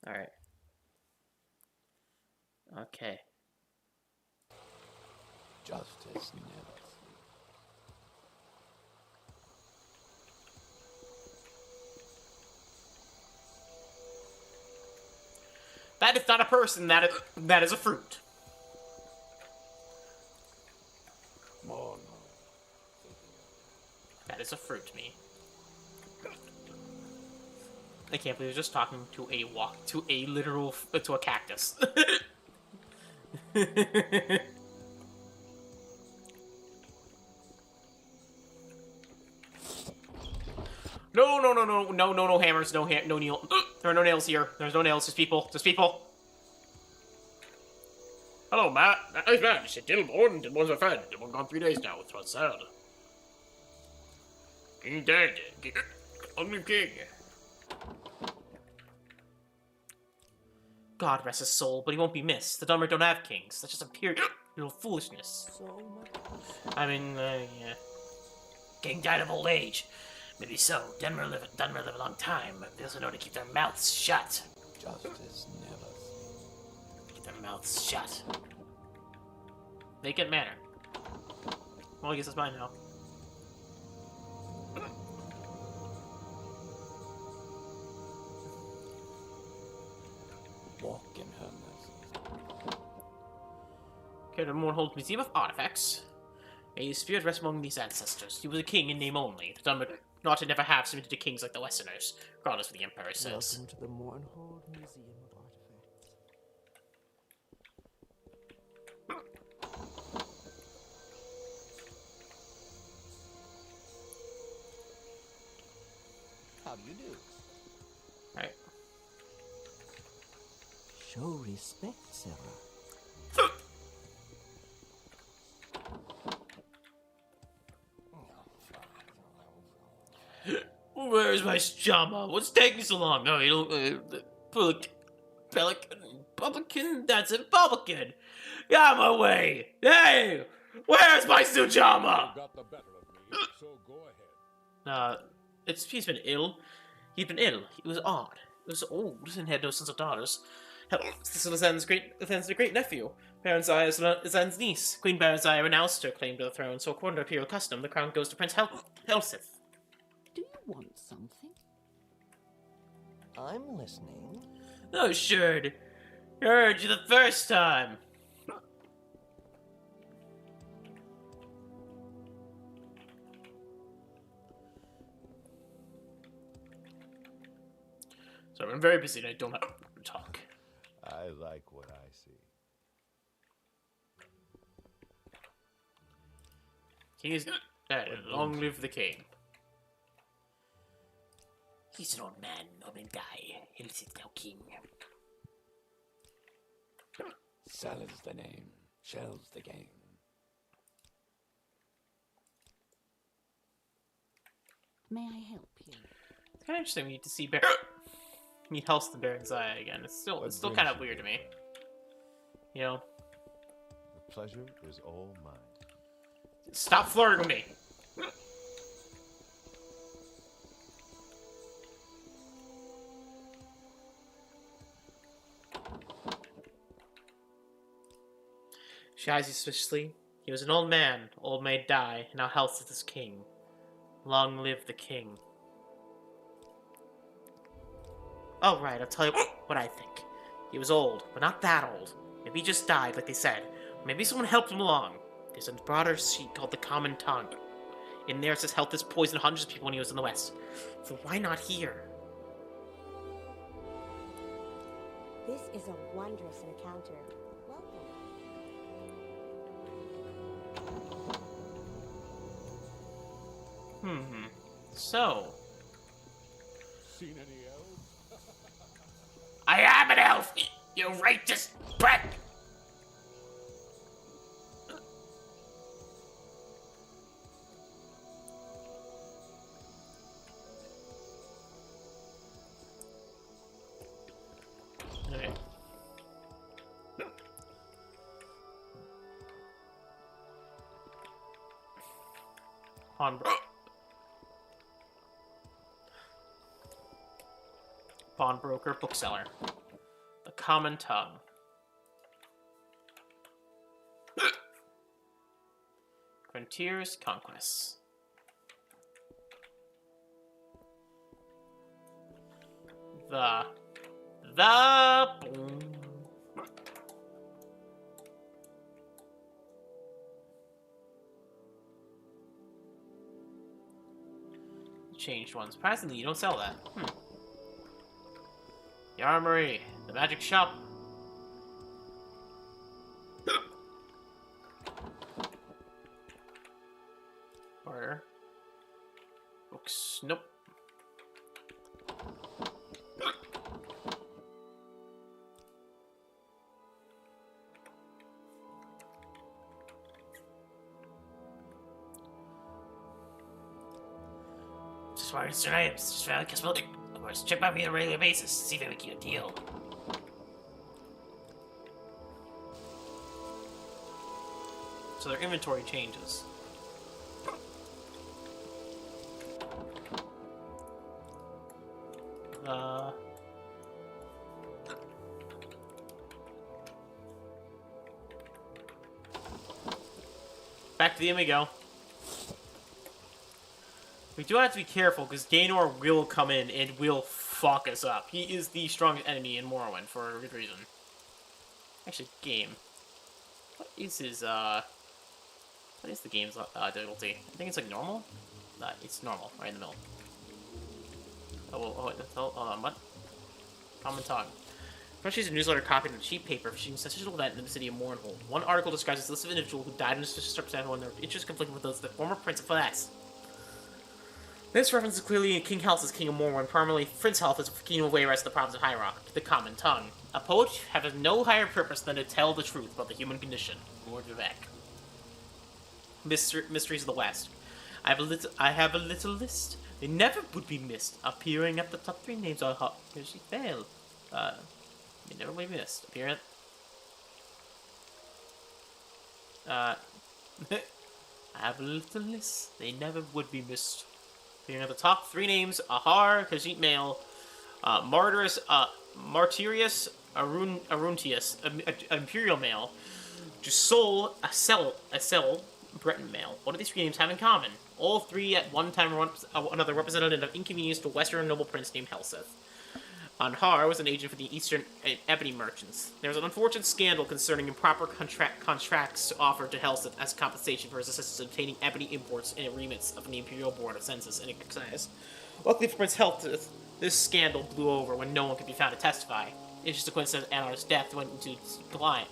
Alright. Okay. Justice never sleeps. That is not a person, that is a fruit. More no. That is a fruit to me. I can't believe I was just talking to a to a cactus. No hammers, no nail. There are no nails here. There's no nails, just people. Hello, Matt. Nice man. She did born, did one's my friend. Did one gone 3 days now. It's what's sad. King dead. Ugly king. God rest his soul, but he won't be missed. The Dwemer don't have kings. That's just a pure little foolishness. So much. I mean, yeah. King died of old age. Maybe so. Dwemer live a long time, but they also know to keep their mouths shut. Justice never sleeps. Keep their mouths shut. Vacant manor. Well, I guess it's mine now. Walk in her mercy. Okay, the Mournhold Museum of Artifacts. A spirit rests among these ancestors. He was a king in name only. The Dwemer not to never have submitted to kings like the Westerners, regardless of what the Emperor says. Welcome to the Morrowind Museum of Artifacts. How do you do? Right. Show respect, Sarah. Where's my Jama? What's taking so long? Oh, you don't, Publican? That's it, Publican! Get out of my way! Hey! Where's my Sujama? You got the better of me, so go ahead. He's been ill. He'd been ill. He was odd. He was old and had no sons or daughters. This was Zen's great nephew. Barenziah is Zen's niece. Queen Barenziah renounced her claim to the throne, so according to imperial custom, the crown goes to Prince Helsith. Do you want something? I'm listening. Oh, sure. Heard you the first time. So I'm very busy and I don't have to talk. I like what I see. King is dead. Long live the king. He's an old man, old and die. He'll sit now king. Sells the name, shells the game. May I help you? It's kind of interesting when you get to see meet Helsith and Barenziah again. It's still kind of weird to me. You know. The pleasure is all mine. Stop flirting with me. She eyes you suspiciously. He was an old man. Old may die, and now Helsith is king. Long live the king. Oh, right, I'll tell you what I think. He was old, but not that old. Maybe he just died, like they said. Or maybe someone helped him along. There's a broader sheet called the Common Tongue. In there it says Helsith poisoned hundreds of people when he was in the West. So why not here? This is a wondrous encounter. Welcome. So, Seen any elves? I am an elf, you righteous brat! Okay. Pawnbroker, bookseller. The Common Tongue. Frontiers, conquests. The changed ones. Surprisingly, you don't sell that. The armory, the magic shop. Order. Books. Nope. smart instant items, just valid cosmetic. Of course, check by me on a regular basis to see if I make you a deal. So their inventory changes. Back to the inn we go. We do have to be careful, because Daenor will come in and will fuck us up. He is the strongest enemy in Morrowind, for a good reason. Actually, game. What is his, what is the game's, difficulty? I think it's, like, normal? It's normal, right in the middle. Hold on, what? Common tongue. She's a newsletter copied on cheap paper featuring a sensational event in the city of Mournhold. One article describes a list of individuals who died in a circumstance when their interests conflicted with those of the former Prince of Finesse. This reference is clearly in King Helf as King of Morrowind, primarily Prince Helf as King of Wayrest of the province of High Rock, the common tongue. A poet has no higher purpose than to tell the truth about the human condition. Lord Vivec. Mysteries of the West. I have a little list. They never would be missed. Appearing at the top 3 names are hot. Here she failed. They never would be missed. Appearing I have a little list. They never would be missed. Appearing at the top 3 names: Ahar, khajiit male, Martyrius, Aruntius, imperial male, Jusol, Acel, breton male. What do these 3 names have in common? All 3 at one time or another represented an inconvenience to a western noble prince named Helseth. Anhar was an agent for the eastern ebony merchants. There was an unfortunate scandal concerning improper contracts offered to Helseth as compensation for his assistance in obtaining ebony imports and remits of the Imperial Board of Census and Excise. Luckily for Prince Helseth, this scandal blew over when no one could be found to testify. It's just a coincidence that Anar's death went into decline,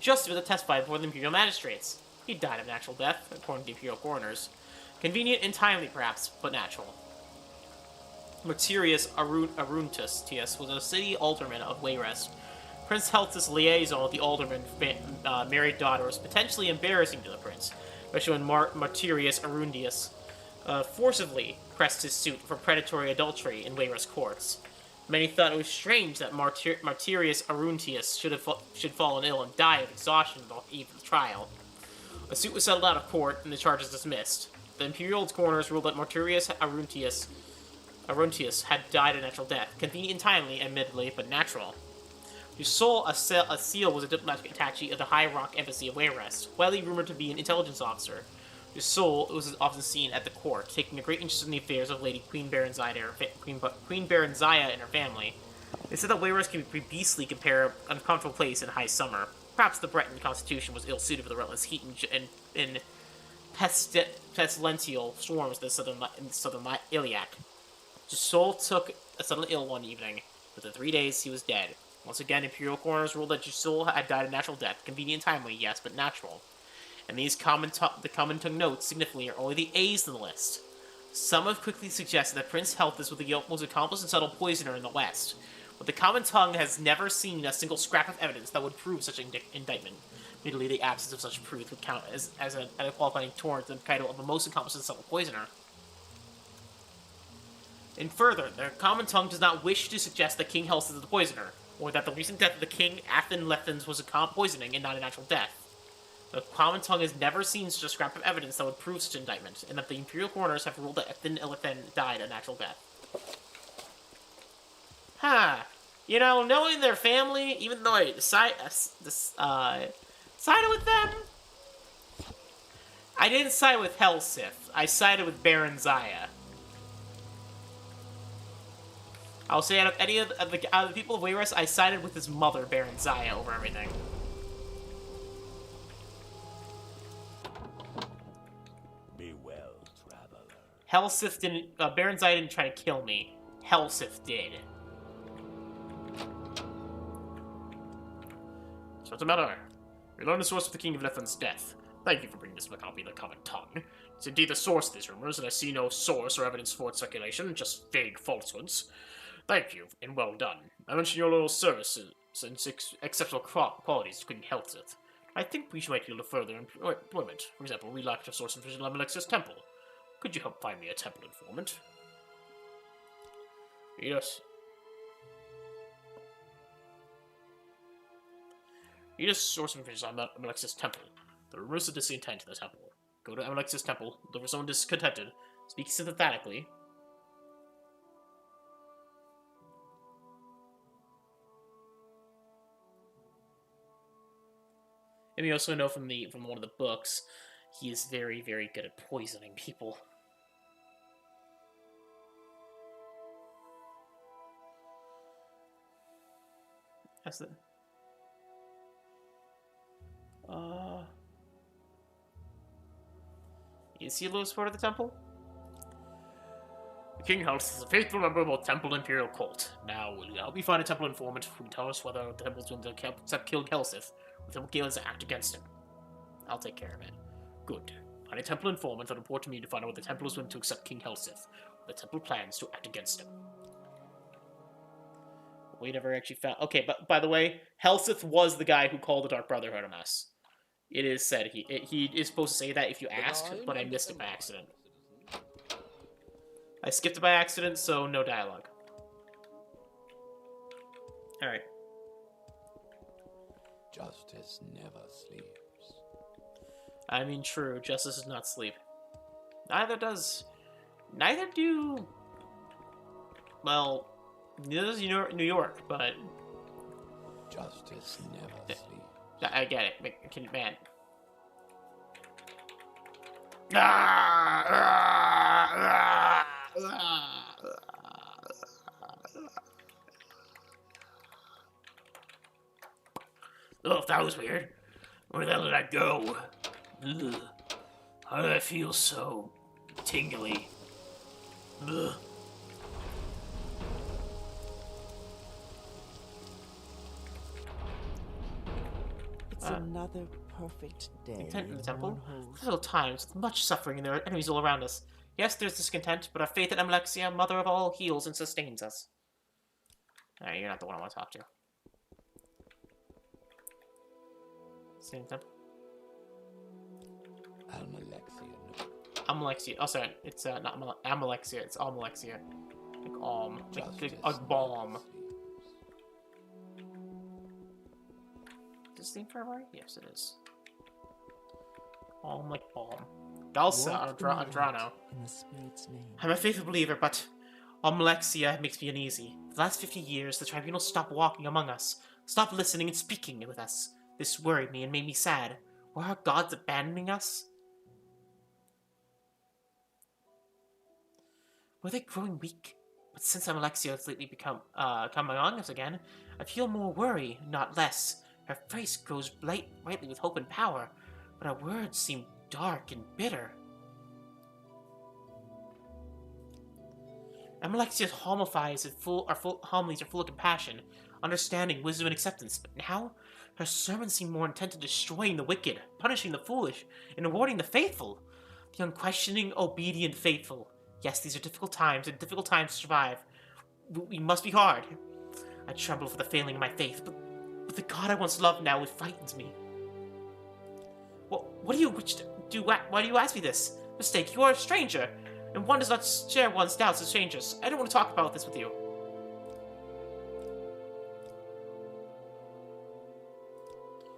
just as to testify before the Imperial magistrates. He died of natural death, according to the Imperial coroners. Convenient and timely, perhaps, but natural. Martyrius Aruntius was a city alderman of Wayrest. Prince Helseth's liaison with the alderman married daughter was potentially embarrassing to the prince, especially when Martyrius Aruntius forcibly pressed his suit for predatory adultery in Wayrest courts. Many thought it was strange that Martyrius Aruntius should fallen ill and die of exhaustion on the eve of the trial. The suit was settled out of court and the charges dismissed. The Imperial coroners ruled that Martyrius Aruntius had died a natural death, convenient and timely, admittedly, but natural. Jusol Acel was a diplomatic attaché of the High Rock Embassy of Wayrest, widely rumored to be an intelligence officer. Jusol was often seen at the court, taking a great interest in the affairs of Lady Queen Barenziah and her family. They said that Wayrest can be beastly compared to an uncomfortable place in high summer. Perhaps the Breton constitution was ill-suited for the relentless heat and pestilential storms in the southern Iliac. Jusol took a sudden ill one evening. Within 3 days, he was dead. Once again, Imperial coroners ruled that Jusol had died a natural death. Convenient and timely, yes, but natural. And these the common tongue notes, significantly, are only the A's in the list. Some have quickly suggested that Prince Helseth was the most accomplished and subtle poisoner in the West, but the common tongue has never seen a single scrap of evidence that would prove such an indictment. Admittedly, the absence of such proof would count as a qualifying towards the title of the most accomplished and subtle poisoner. And further, the common tongue does not wish to suggest that King Helseth is the poisoner, or that the recent death of the King Athen Lethans was a poisoning and not a natural death. The common tongue has never seen such a scrap of evidence that would prove such an indictment, and that the Imperial coroners have ruled that Athen Lethan died a natural death. You know, knowing their family, even though I sided with them, I didn't side with Helseth. I sided with barenziah. I'll say out of any of the people of Wayrest, I sided with his mother, barenziah, over everything. Be well, traveler. Helseth didn't, barenziah didn't try to kill me. Helseth did. So what's the matter? We learned the source of the King of Lethan's death. Thank you for bringing us a copy of the common tongue. It's indeed the source of these rumors, and I see no source or evidence for its speculation, just vague falsehoods. Thank you, and well done. I mentioned your loyal services and exceptional qualities to King Helseth. I think we might yield a further employment. For example, we lacked a source of Alexis Temple. Could you help find me a temple informant? Yes. You just source information on Amalex's temple. The rumors of discontent in the temple. Go to Amalex's temple, look for someone discontented, speak sympathetically. And we also know from one of the books, he is very, very good at poisoning people. That's the... Is he a loose part of the temple? The King House is a faithful member of both Temple and Imperial cult. Now, will you help me find a Temple informant who can tell us whether the Temple's going to accept King Helsith, or the Temple Gael's act against him? I'll take care of it. Good. Find a Temple informant that will report to me to find out whether the Temple is willing to accept King Helsith, or the Temple plans to act against him. We never actually found... Okay, but by the way, Helsith was the guy who called the Dark Brotherhood a mess. It is said he is supposed to say that if you ask, but I missed it by accident. I skipped it by accident, so no dialogue. Alright. Justice never sleeps. I mean, true, justice does not sleep. Neither do... Well, neither does New York, but... Justice never sleeps. I get it, man. Oh, that was weird. Where the hell did I go? Ugh. How do I feel so tingly? Ugh. It's another perfect day. Content in the temple? Little times, with much suffering, and there are enemies all around us. Yes, there's discontent, but our faith in Amalexia, mother of all, heals and sustains us. Alright, you're not the one I want to talk to. Same temple? Amalexia. Oh, sorry. It's not Amalexia. It's Amalexia. Like a bomb. Is this thing forever? Yes, it is. Like bomb. Balsa Andrano. In the spirit's name. I'm a faithful believer, but Amalexia makes me uneasy. For the last 50 years, the Tribunal stopped walking among us, stopped listening and speaking with us. This worried me and made me sad. Were our gods abandoning us? Were they growing weak? But since Amalexia has lately come among us again, I feel more worry, not less. Her face grows brightly with hope and power, but her words seem dark and bitter. Amalexia's homilies are full of compassion, understanding, wisdom, and acceptance, but now her sermons seem more intent on destroying the wicked, punishing the foolish, and rewarding the faithful. The unquestioning, obedient faithful. Yes, these are difficult times, and difficult times to survive. We must be hard. I tremble for the failing of my faith, but the God I once loved now, it frightens me. Why do you ask me this? Mistake, you are a stranger, and one does not share one's doubts with strangers. I don't want to talk about this with you.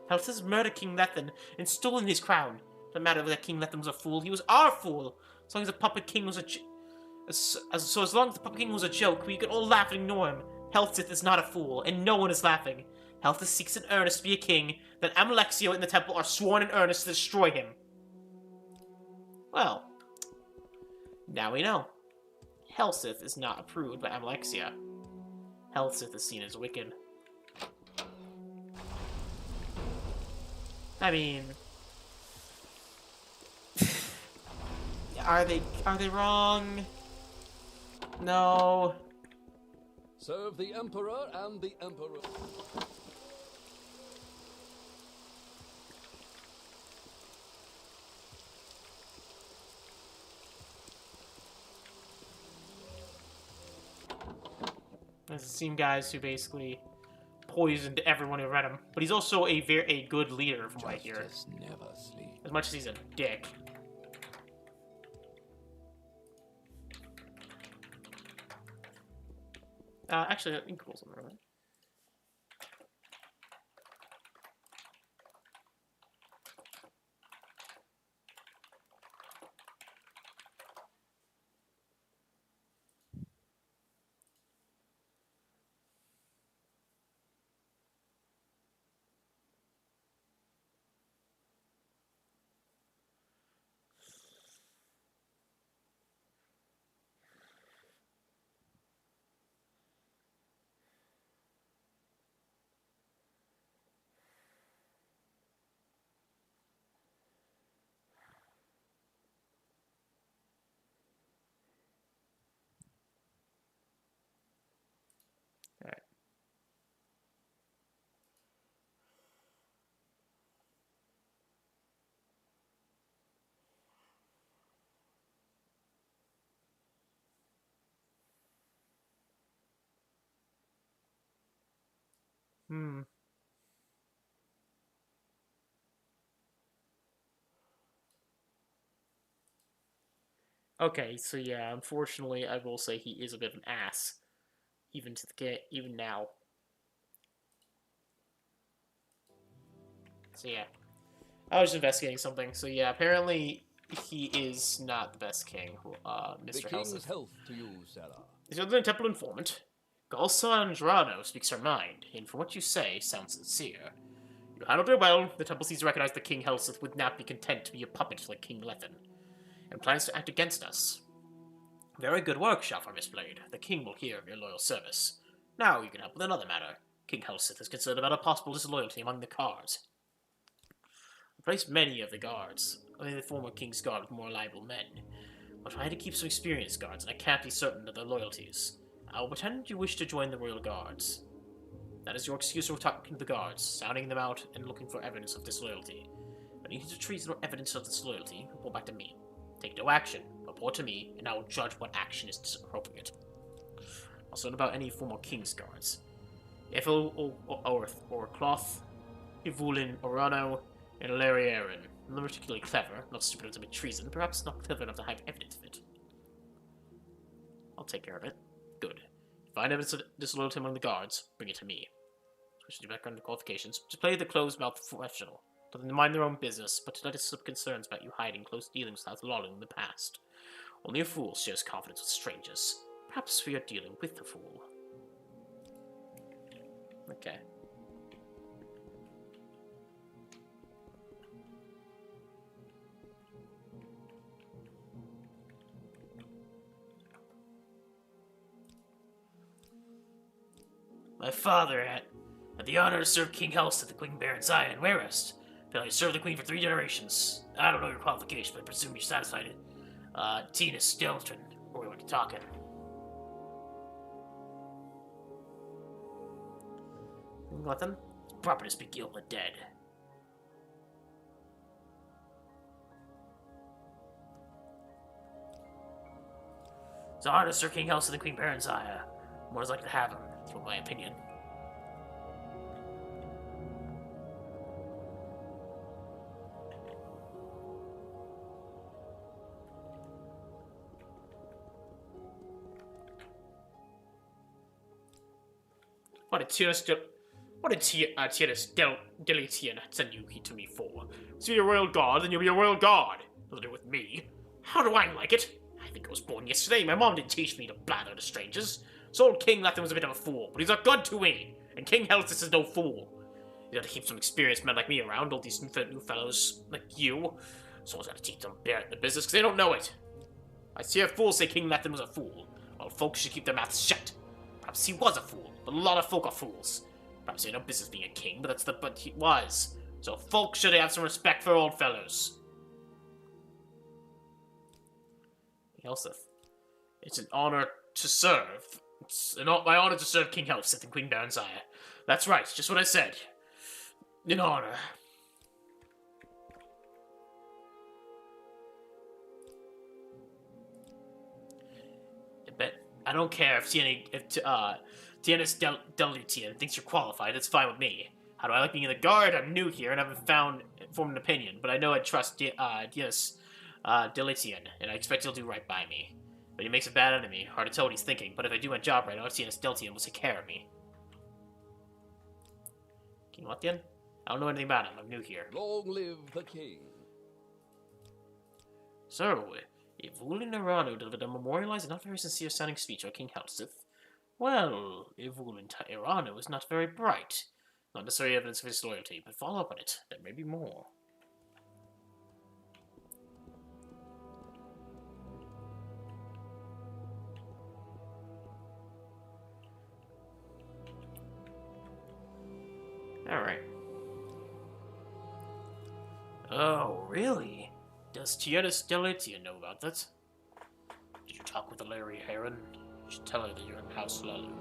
Helsith's murdered King Lethan and stolen his crown. Doesn't matter whether King Lethan was a fool, he was our fool. As long as the puppet king was as long as the puppet king was a joke, we could all laugh and ignore him. Helsith is not a fool, and no one is laughing. Helsith seeks in earnest to be a king, then Amalexia and the temple are sworn in earnest to destroy him. Well, now we know. Helsith is not approved by Amalexia. Helsith is seen as wicked. I mean, are they wrong? No. Serve the Emperor and the Emperor. There's the same guys who basically poisoned everyone who read him. But he's also a good leader, from what I hear. Never sleeps. As much as he's a dick. Actually, I think cool something like that. Alright. Hmm. Okay, so yeah, unfortunately, I will say he is a bit of an ass, even to the even now. So yeah, I was investigating something. So yeah, apparently he is not the best king, The Mr. king's Helseth. health to you, Sarah. Is the temple informant? Galsa Andrano speaks her mind, and from what you say, sounds sincere. You handled her well. The temple sees to recognize that King Helseth would not be content to be a puppet like King Lethen, and plans to act against us. Very good work, Shafar Mistblade. The king will hear of your loyal service. Now you can help with another matter. King Helseth is concerned about a possible disloyalty among the guards. I placed many of the guards, only the former king's guard with more reliable men. I'll try to keep some experienced guards, and I can't be certain of their loyalties. I will pretend you wish to join the royal guards. That is your excuse for talking to the guards, sounding them out, and looking for evidence of disloyalty. When you hear treason or evidence of disloyalty, report back to me. Take no action. Report to me, and I will judge what action is appropriate. Also, about any former king's guards. Ethel or Cloth, Ivulin Orano, and Larry Aaron. Not particularly clever, not stupid enough to make treason, perhaps not clever enough to have evidence of it. I'll take care of it. Good. Find evidence of disloyalty among the guards, bring it to me. Switch to background and qualifications. To play the closed-mouthed professional. To mind their own business, but to let us have concerns about you hiding close dealings without lolling in the past. Only a fool shares confidence with strangers. Perhaps we are dealing with a fool. Okay. My father had the honor to serve King Helseth, the Queen barenziah, and Warest. I served the Queen for 3 generations. I don't know your qualifications, but I presume you're satisfied. Tina Skelton, or we were talking. Nothing? It's proper to speak ill of the dead. It's a honor to serve King Helseth, the Queen barenziah. More is likely to have him, that's my opinion. What did Tyrus Deletian send you to me for? To be a royal guard, then you'll be a royal guard. Nothing to do with me. How do I like it? I think I was born yesterday. My mom didn't teach me to blather to strangers. So old King Lethen was a bit of a fool, but he's a god to me. And King Helseth is no fool. You gotta keep some experienced men like me around, all these new fellows like you. Someone's gotta teach them the business, because they don't know it. I hear fools say King Lethen was a fool. Well, folks should keep their mouths shut. Perhaps he was a fool, but a lot of folk are fools. Perhaps he had no business being a king, but he was. So folk should have some respect for old fellows. Helseth. It's an honor to serve. It's my honor to serve King Helseth and Queen barenziah. That's right, just what I said. An honor. But I don't care if Tiana's Delutian thinks you're qualified. That's fine with me. How do I like being in the guard? I'm new here and haven't formed an opinion, but I know I trust Diana's Delutian, and I expect he'll do right by me. But he makes a bad enemy. Hard to tell what he's thinking, but if I do my job right, Argonian Deltian will take care of me. King Lothian? I don't know anything about him. I'm new here. Long live the king. So, if Wulin Narano delivered a memorialized and not very sincere sounding speech on King Helseth, well, if Wulin Irano is not very bright. Not necessarily evidence of his loyalty, but follow up on it. There may be more. Alright. Oh, really? Does Tiernis Deletian know about that? Did you talk with the Larry Heron? You should tell her that you're in House Lalu.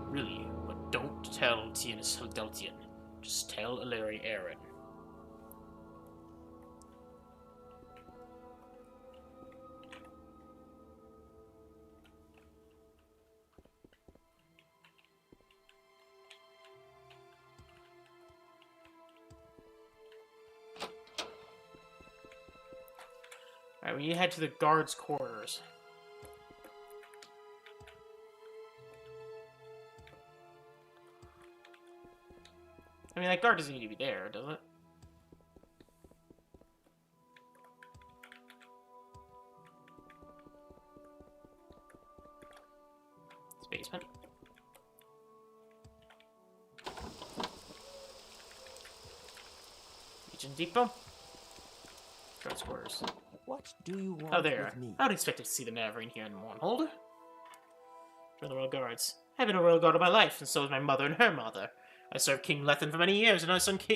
Really, but don't tell Tiernis Deltian. Just tell Larry Heron. Alright, we need to head to the guards' quarters. I mean, that guard doesn't need to be there, does it? It's basement. Legion Depot. Guards' quarters. What do you want Oh, there. with me? I would expect to see the nerevarine here in Mournhold. Join the Royal Guards. I've been a Royal Guard all my life, and so is my mother and her mother. I served King Lethen for many years, and I served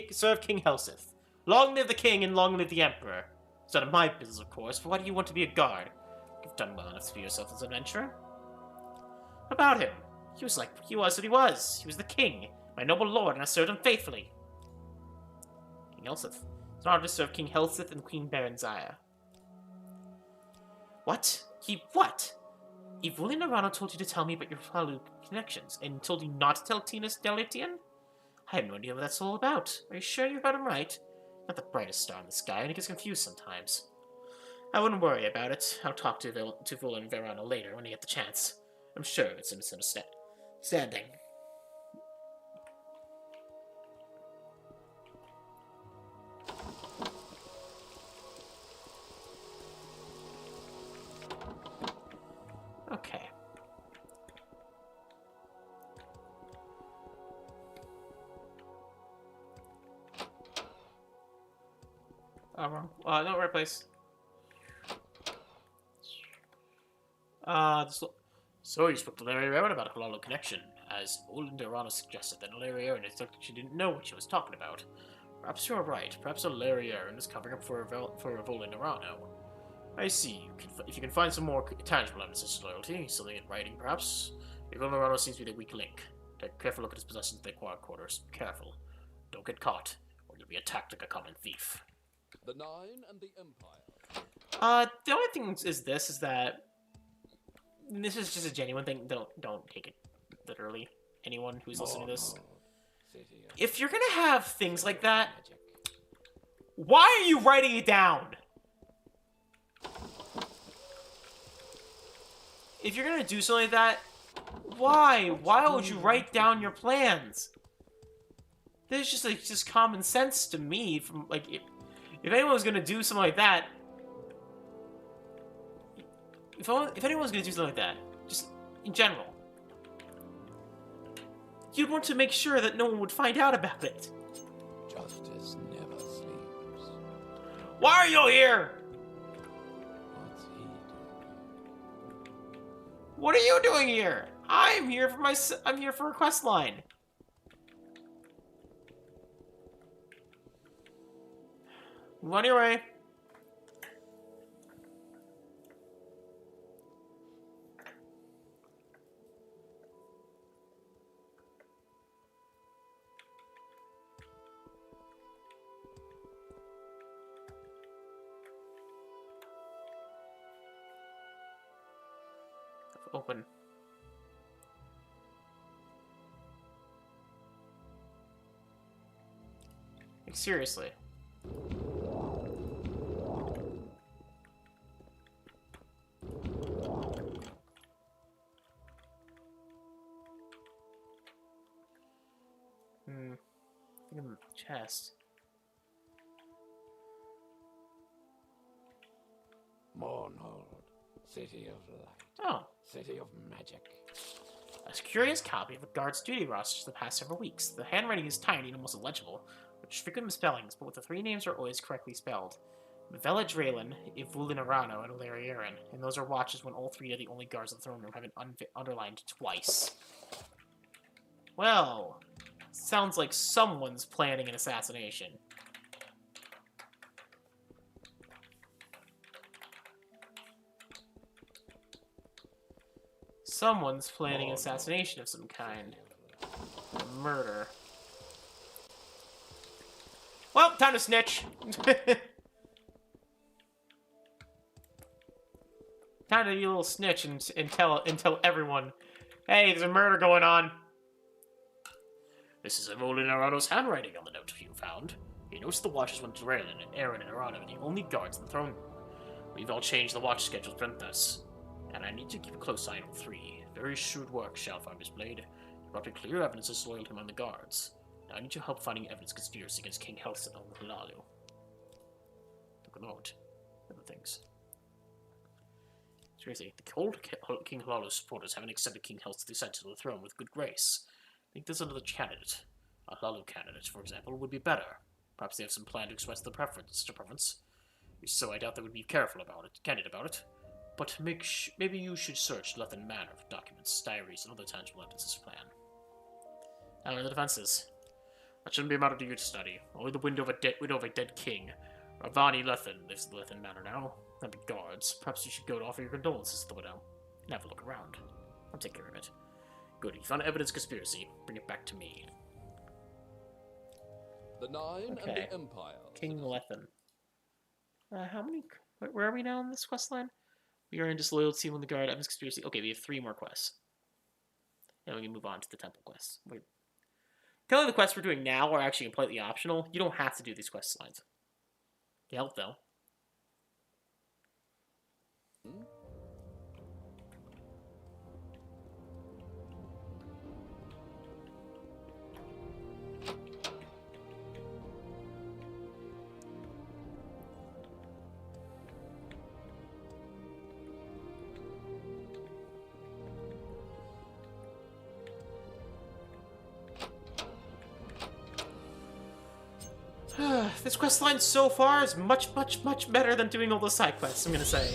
King Helseth. Long live the king, and long live the emperor. It's none of my business, of course, but why do you want to be a guard? You've done well enough to be yourself as an adventurer. About him. He was what he was. He was the king, my noble lord, and I served him faithfully. King Helseth. It's an honor to serve King Helseth and Queen barenziah. What? What? Ivuli Narano told you to tell me about your Falu connections, and told you not to tell Tiernis Deletian? I have no idea what that's all about. Are you sure you heard him right? Not the brightest star in the sky, and he gets confused sometimes. I wouldn't worry about it. I'll talk to Wulin Verano later when I get the chance. I'm sure it's a misunderstanding. Okay. Wrong. No, right place. So you spoke to Larry Aaron about a Halalo connection, as Wulin Verano suggested that Larry Aaron is that she didn't know what she was talking about. Perhaps you're right. Perhaps Larry Aaron is covering up for Wulin Verano. I see. If you can find some more tangible evidence of his loyalty, something in writing, perhaps. Wulin Verano seems to be the weak link. Take a careful look at his possessions in the quarters. Careful. Don't get caught, or you'll be attacked like a common thief. The Nine and the Empire. The only thing is that this is just a genuine thing. Don't take it literally. Anyone who's listening to this, if you're gonna have things like that, why are you writing it down? If you're gonna do something like that, why? Why would you write down your plans? This is just common sense to me. From like, if anyone was gonna do something like that, if anyone was gonna do something like that, just in general, you'd want to make sure that no one would find out about it. Justice never sleeps. Why are you here? What's he doing? What are you doing here? I'm here for a quest line. Move on your way. Open. Like, seriously. Chest. Mournhold, city of light, Oh. city of magic. A curious copy of the guard's duty roster for the past several weeks. The handwriting is tiny and almost illegible, with frequent misspellings, but with the three names are always correctly spelled. Vela Draylen, Ivulinarano, and Lariaran, and those are watches when all three are the only guards of the throne room have been underlined twice. Well, sounds like someone's planning an assassination. Someone's planning an assassination of some kind. A murder. Well, time to snitch. Time to be a little snitch and tell everyone, hey, there's a murder going on. This is Evolin Arano's handwriting on the note you found. He notes the watches when Draylen and Aaron and Arano are the only guards in the throne room. We've all changed the watch schedule to prevent this. And I need to keep a close eye on all three. Very shrewd work, Shalfar displayed. You brought me clear evidence of loyalty among the guards. Now I need your help finding evidence of conspiracy against King Helson and Hlalu. Took a note. Other things. Seriously, the old King Hlalu's supporters haven't accepted King Hel's descent to the throne with good grace. I think there's another candidate. A Hlalu candidate, for example, would be better. Perhaps they have some plan to express their preference. So I doubt they would be candid about it. But maybe you should search Lethen Manor for documents, diaries, and other tangible evidence of this plan. Now, the defenses. That shouldn't be a matter for you to study. Only the widow of a dead king. Ravani Lethen lives at the Lethen Manor now. And the guards. Perhaps you should go to offer your condolences to the widow. And have a look around. I'll take care of it. Good, you found evidence of conspiracy. Bring it back to me. The Nine and the Empire. King Lethen. How many... Where are we now on this quest line? We are in disloyalty when the guard, evidence conspiracy. Okay, we have 3 more quests. And we can move on to the temple quests. Tell the quests we're doing now are actually completely optional. You don't have to do these quest lines. They help, though. This quest line so far is much better than doing all those side quests, I'm gonna say.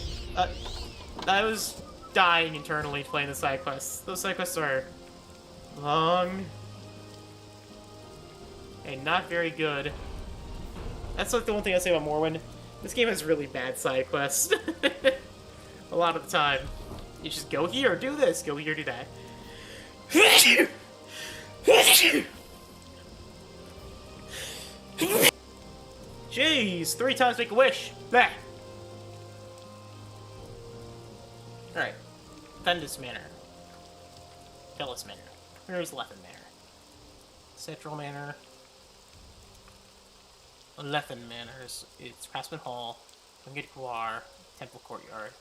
I was dying internally playing the side quests. Those side quests are long and not very good. That's like the one thing I say about Morrowind. This game has really bad side quests. A lot of the time. You just go here, do this, go here, do that. Jeez, 3 times make a wish. Bah. Alright. Fendus Manor. Phyllis Manor. Where's Lethen Manor? Central Manor. Lethen Manor. It's Craftsman Hall. Wingate Guar. Temple Courtyard.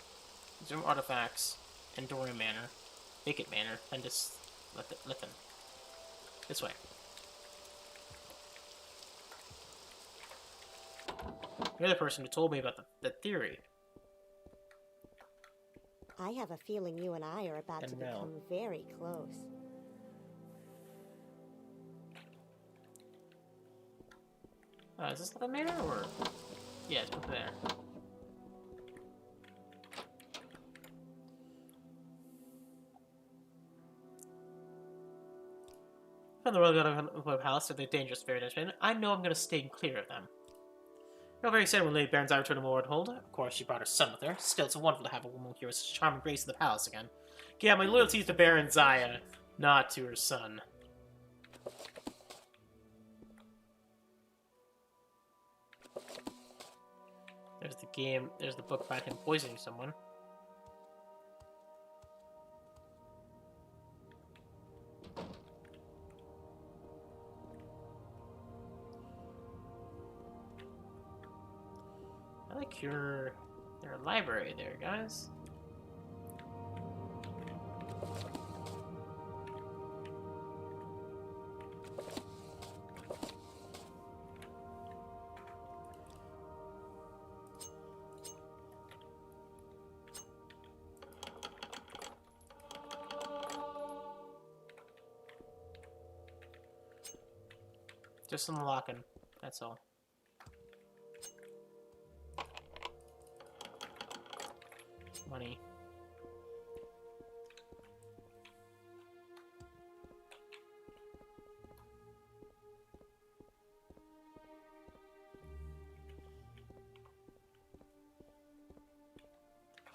Zoom Artifacts. Endorian Manor. Vacant Manor. Fendus Lethen. This way. You're the person who told me about the theory. I have a feeling you and I are about to become very close. Is this the manor or? Yeah, it's up there. From the road of the palace, they're dangerous, very dangerous. I know I'm gonna stay clear of them. You're very sad when Lady barenziah returned to Morrowind. Of course, she brought her son with her. Still, it's wonderful to have a woman here with such charm and grace in the palace again. Yeah, my loyalty is to barenziah, not to her son. There's the game. There's the book about him poisoning someone. I like your library there, guys. Just unlocking. That's all. Money.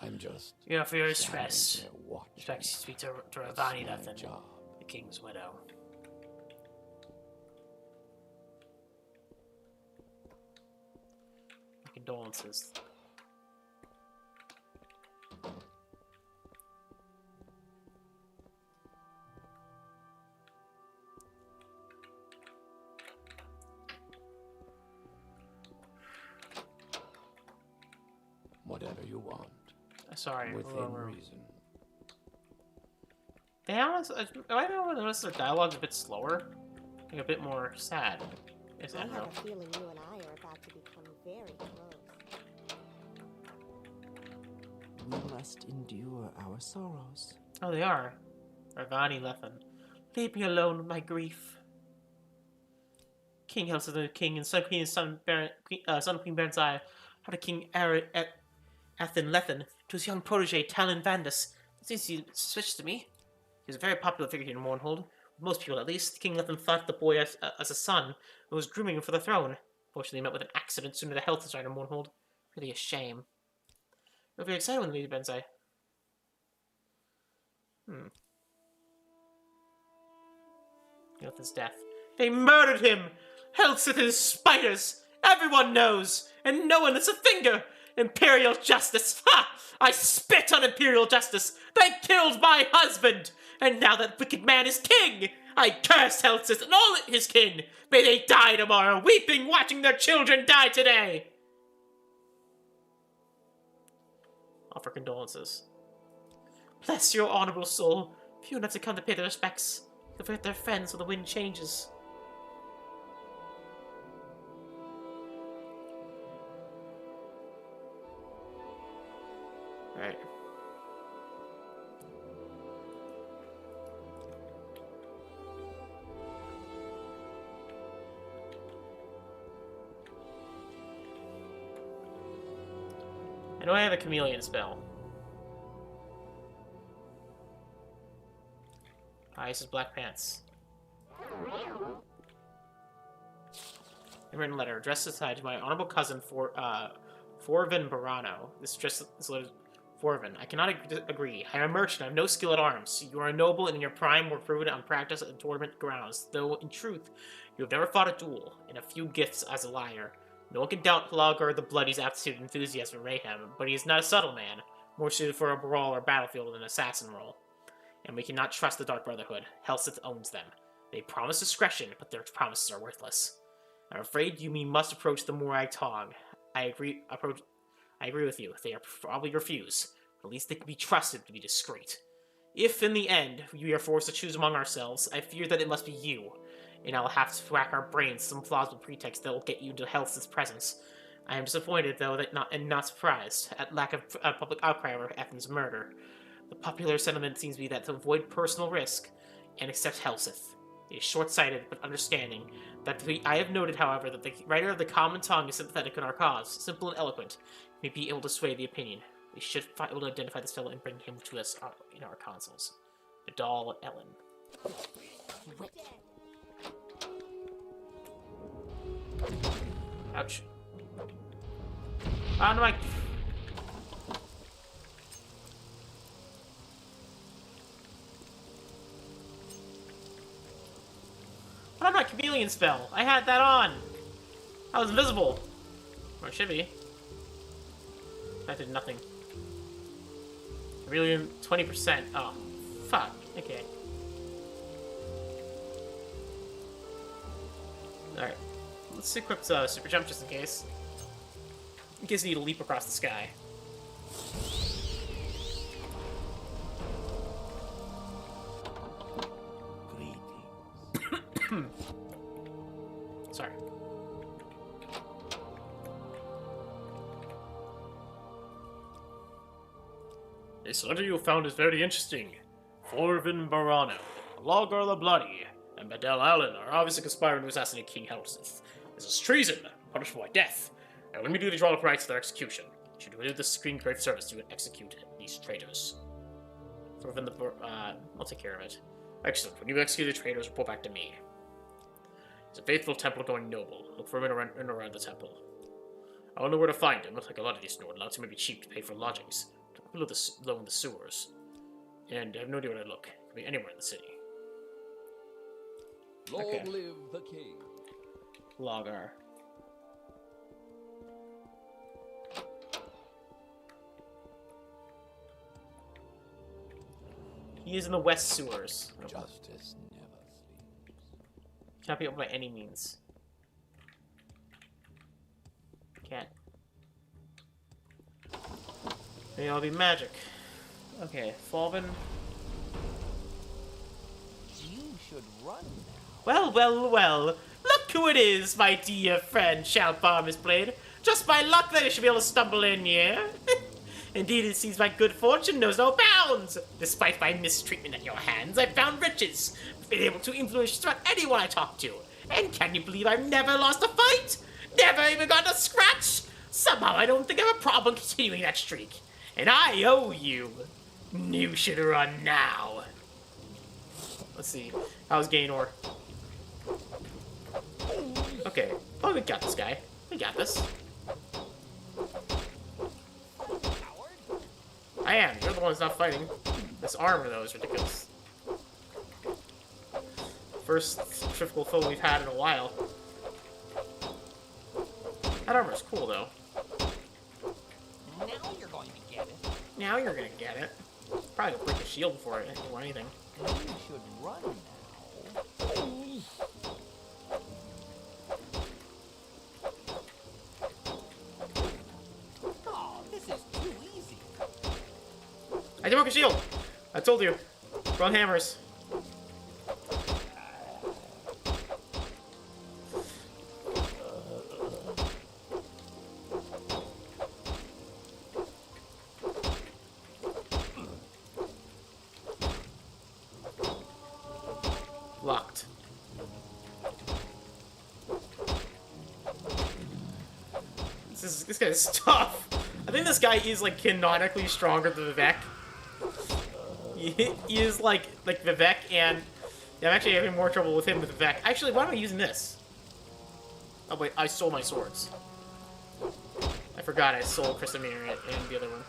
I'm just You know, for your standing stress. here watching. Expect you to speak to It's Ravani my Lethan, job. the king's widow. My condolences. Whatever you want, Sorry. within we're- reason. They honestly, I don't notice their dialogue's a bit slower, like a bit more sad. Is I that have a feeling you and I are about to become very close. We must endure our sorrows. Oh, they are. Ravani Lethan. Leave me alone with my grief. King Helsa the King and son Queen son son of Queen barenziah had a King Athen Lethan to his young protege Talon Vandus. It seems to be suspicious to me. He was a very popular figure here in Mournhold. Most people, at least. King Lethan thought the boy as a son and was grooming him for the throne. Fortunately, he met with an accident soon as the health was right in Mournhold. Really a shame. You're very excited with me, Benzai. Lethan's death. They murdered him! Helseth and his spiders! Everyone knows! And no one lifts a finger! Imperial justice! Ha! I spit on imperial justice! They killed my husband! And now that wicked man is king! I curse Helseth and all his kin! May they die tomorrow, weeping, watching their children die today! Offer condolences. Bless your honorable soul. Few enough to come to pay their respects. Convert their friends when the wind changes. Alright. I know I have a chameleon spell. This is Black Pants. A written letter addressed to my honorable cousin Forvin Barano. This letter is Forvin. I cannot agree. I am a merchant. I have no skill at arms. You are a noble and in your prime were proven on practice at tournament grounds. Though in truth, you have never fought a duel, and a few gifts as a liar. No one can doubt Lagar the Bloody's aptitude and enthusiasm for mayhem, but he is not a subtle man, more suited for a brawl or battlefield than an assassin role. And we cannot trust the Dark Brotherhood. Helseth owns them. They promise discretion, but their promises are worthless. I'm afraid you must approach the Morag Tong. I agree with you. They are probably refuse, but at least they can be trusted to be discreet. If, in the end, we are forced to choose among ourselves, I fear that it must be you, and I'll have to rack our brains some plausible pretext that will get you into Helseth's presence. I am disappointed, though, not surprised, at lack of public outcry over Ethan's murder. The popular sentiment seems to be that to avoid personal risk and accept Helseth. It is short-sighted, but understanding. I have noted, however, that the writer of the Common Tongue is sympathetic in our cause, simple and eloquent, may be able to sway the opinion. We should be able to identify this fellow and bring him to us in our consuls. Vidal Ellen. Ouch. Oh, no, I... What about my chameleon spell? I had that on! I was invisible! Or it should be. That did nothing. Really, 20%. Oh, fuck. Okay. Alright. Let's equip Super Jump just in case. In case you need to leap across the sky. Sorry. This letter you found is very interesting. Forvin Barano, Lagar the Bloody, and Badel Allen are obviously conspiring to assassinate King Helseth. This is treason, punishable by death, and when we do the draw rights to their execution, you should do this green grave service to execute these traitors. Within the, I'll take care of it. Excellent. When you execute the traitors, report back to me. He's a faithful temple-going noble. Look for him in around the temple. I don't know where to find him. Looks like a lot of these Nordlands may be cheap to pay for lodgings. Below in the sewers. And I have no idea where to look. It could be anywhere in the city. Long Okay. live the king. Logar. He is in the west sewers. Justice never sleeps. Can't be opened by any means. Can't. Maybe it'll be magic. Okay, Falvin. You should run now. Well, well, well. Look who it is, my dear friend Shalbarm's Blade. Just by luck that I should be able to stumble in here. Indeed, it seems my good fortune knows no bounds. Despite my mistreatment at your hands, I've found riches. Been able to influence just about anyone I talk to. And can you believe I've never lost a fight? Never even got a scratch? Somehow I don't think I have a problem continuing that streak. And I owe you. You should run now. Let's see. How's Gaynor? Okay. Oh, we got this guy. We got this. I am. You're the one who's not fighting. This armor, though, is ridiculous. First triple foe we've had in a while. That armor's cool, though. Now you're going to get it. Now you're gonna get it. Probably gonna break a shield before it or anything. You should run now. Oh, this is too easy. I broke a shield! I told you. Run hammers. Locked. This guy is tough. I think this guy is like canonically stronger than Vivec. He is like Vivec, and yeah, I'm actually having more trouble with him with Vivec. Actually, why am I using this? Oh wait, I stole my swords. I forgot I stole Christamir and the other one.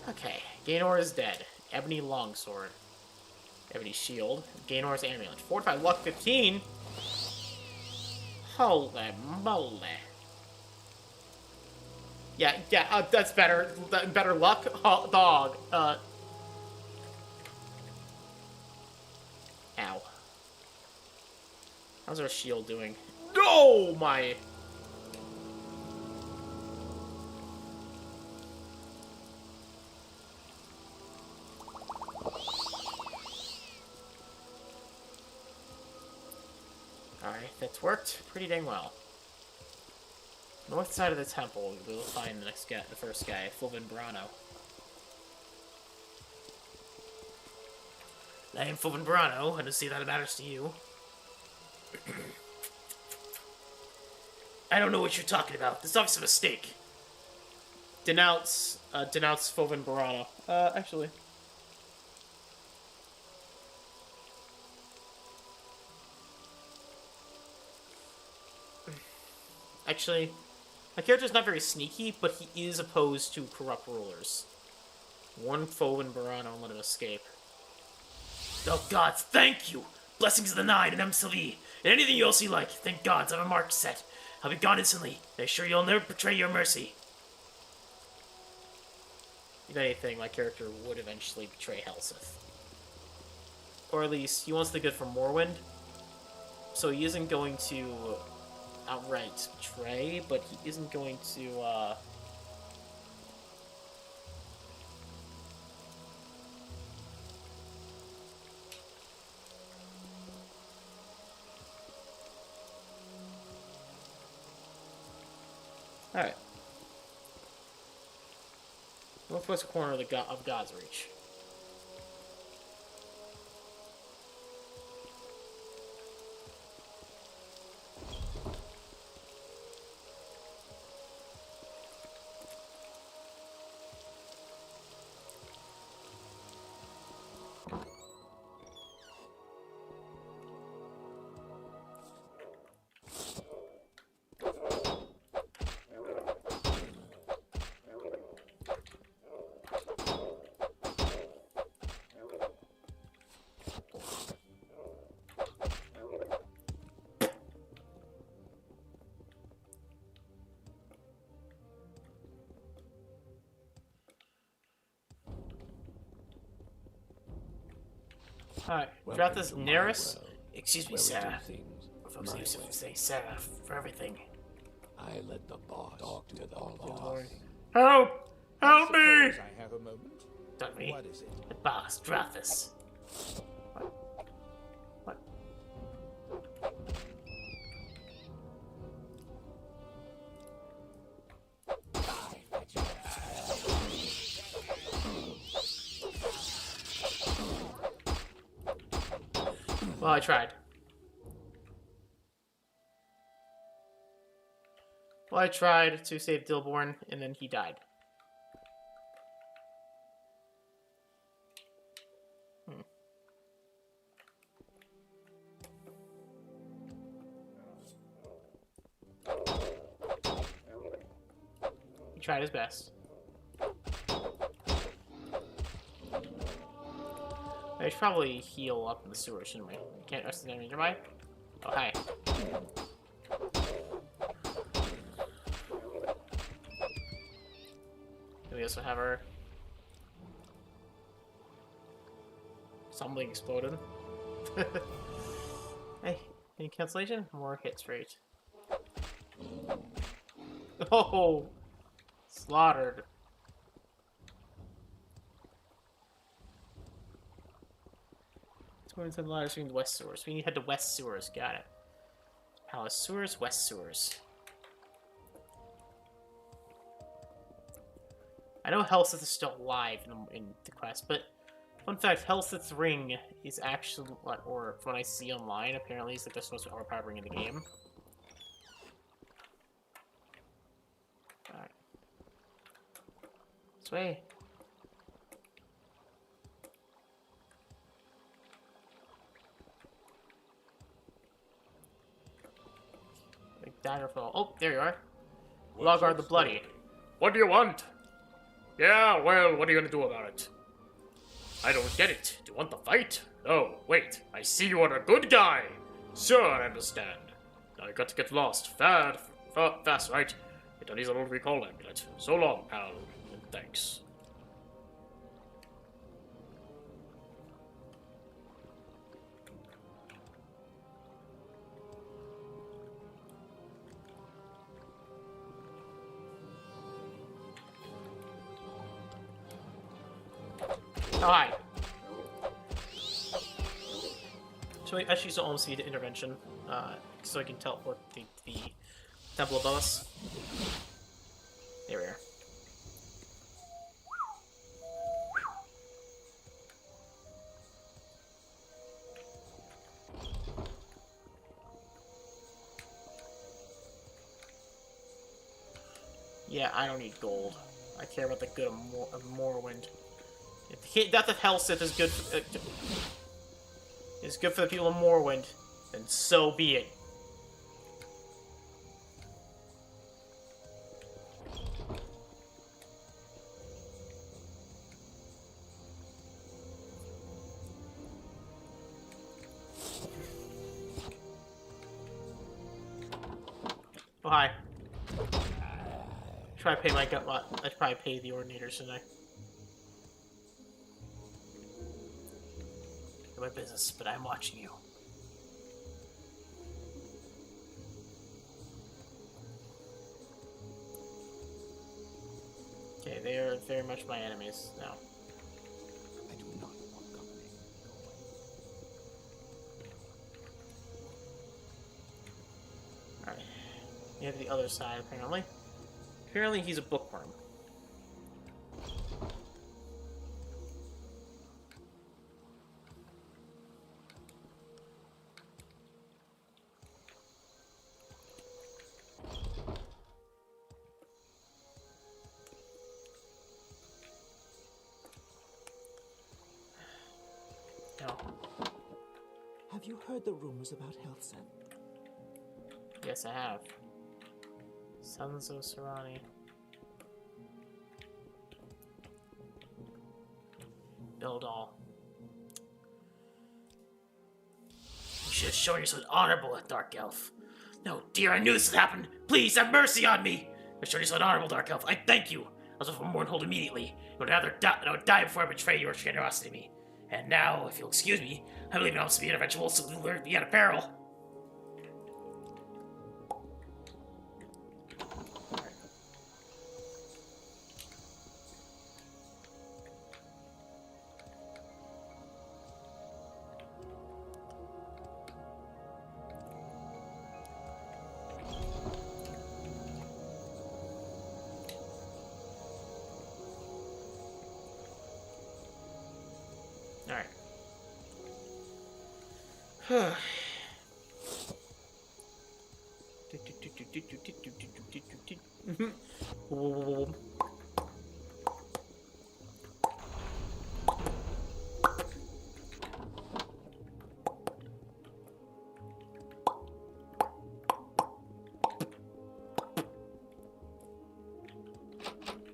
Okay, Gaynor is dead. Ebony longsword. Ebony shield. Gaynor's amulet. Fortified luck 15. Holy moly. Yeah, that's better. Better luck. Oh, dog. Ow. How's our shield doing? Oh my. Alright, that's worked pretty dang well. North side of the temple, we'll find the next guy, the first guy, Fulvin Brano. I am Fulvin Brano, and to see that it matters to you. I don't know what you're talking about. This is obviously a mistake. Denounce Fulvin Brano. Actually. Actually, my character's not very sneaky, but he is opposed to corrupt rulers. One foe in Baran, I'll let him escape. Oh gods, thank you! Blessings of the Nine and MSLV, and anything you else you like. Thank gods, I have a mark set. I'll be gone instantly, and I assure you'll never betray your mercy. If anything, my character would eventually betray Helseth. Or at least, he wants the good for Morrowind, so he isn't going to outright betray, but he isn't going to, Alright. Northwest corner of God's Reach. Alright, Welcome drop this to my Neris. world, Excuse me, where we do Sarah. things Folks my used way. to say Sarah for everything. I let the boss talk to the boss. Help! Help me! Suppose I have a moment. Not me. What is it? The boss, drop this. What? Well, I tried. Well, I tried to save Dilborn, and then he died. He tried his best. I should probably heal up in the sewer, shouldn't we? Can't rest the enemy nearby. Oh, hi. Do we also have our... Something exploded. Hey, any cancellation? More hits rate. Oh! Slaughtered. Going to the ladder between the west sewers. We need to head to west sewers. Got it. Palace sewers, west sewers. I know Helseth is still alive in the quest, but fun fact, Helseth's ring is actually, or from what I see online, apparently it's like the most overpowered ring in the game. Alright. This way. Daggerfall. Oh, there you are. Logard the Bloody. What do you want? Yeah, well, what are you gonna do about it? I don't get it. Do you want the fight? Oh, wait. I see you are a good guy. Sure, I understand. Now you got to get lost. Fast, right? It needs a little recall amulet. So long, pal. And thanks. Oh, hi. So we actually almost need intervention, so I can teleport the temple above us. There we are. Yeah, I don't need gold. I care about the good of Morrowind. If the death of Helseth is good for the people of Morrowind, then so be it. Oh, hi. Try to pay my gut. I should probably pay the ordinator, shouldn't I? My business, but I'm watching you. Okay, they are very much my enemies now. I do not want company. Alright. You have the other side, apparently. Apparently he's a bookworm. No. Have you heard the rumors about Helseth? Yes, I have. Sons of Serani. Build all. You should have shown yourself honorable at Dark Elf. No, dear, I knew this would happen. Please have mercy on me. You showed yourself honorable, Dark Elf. I thank you. I was of Mournhold immediately. I would die before I betray your generosity to me. And now, if you'll excuse me, I believe it must be an eventual, so we'll be out of peril. Alright.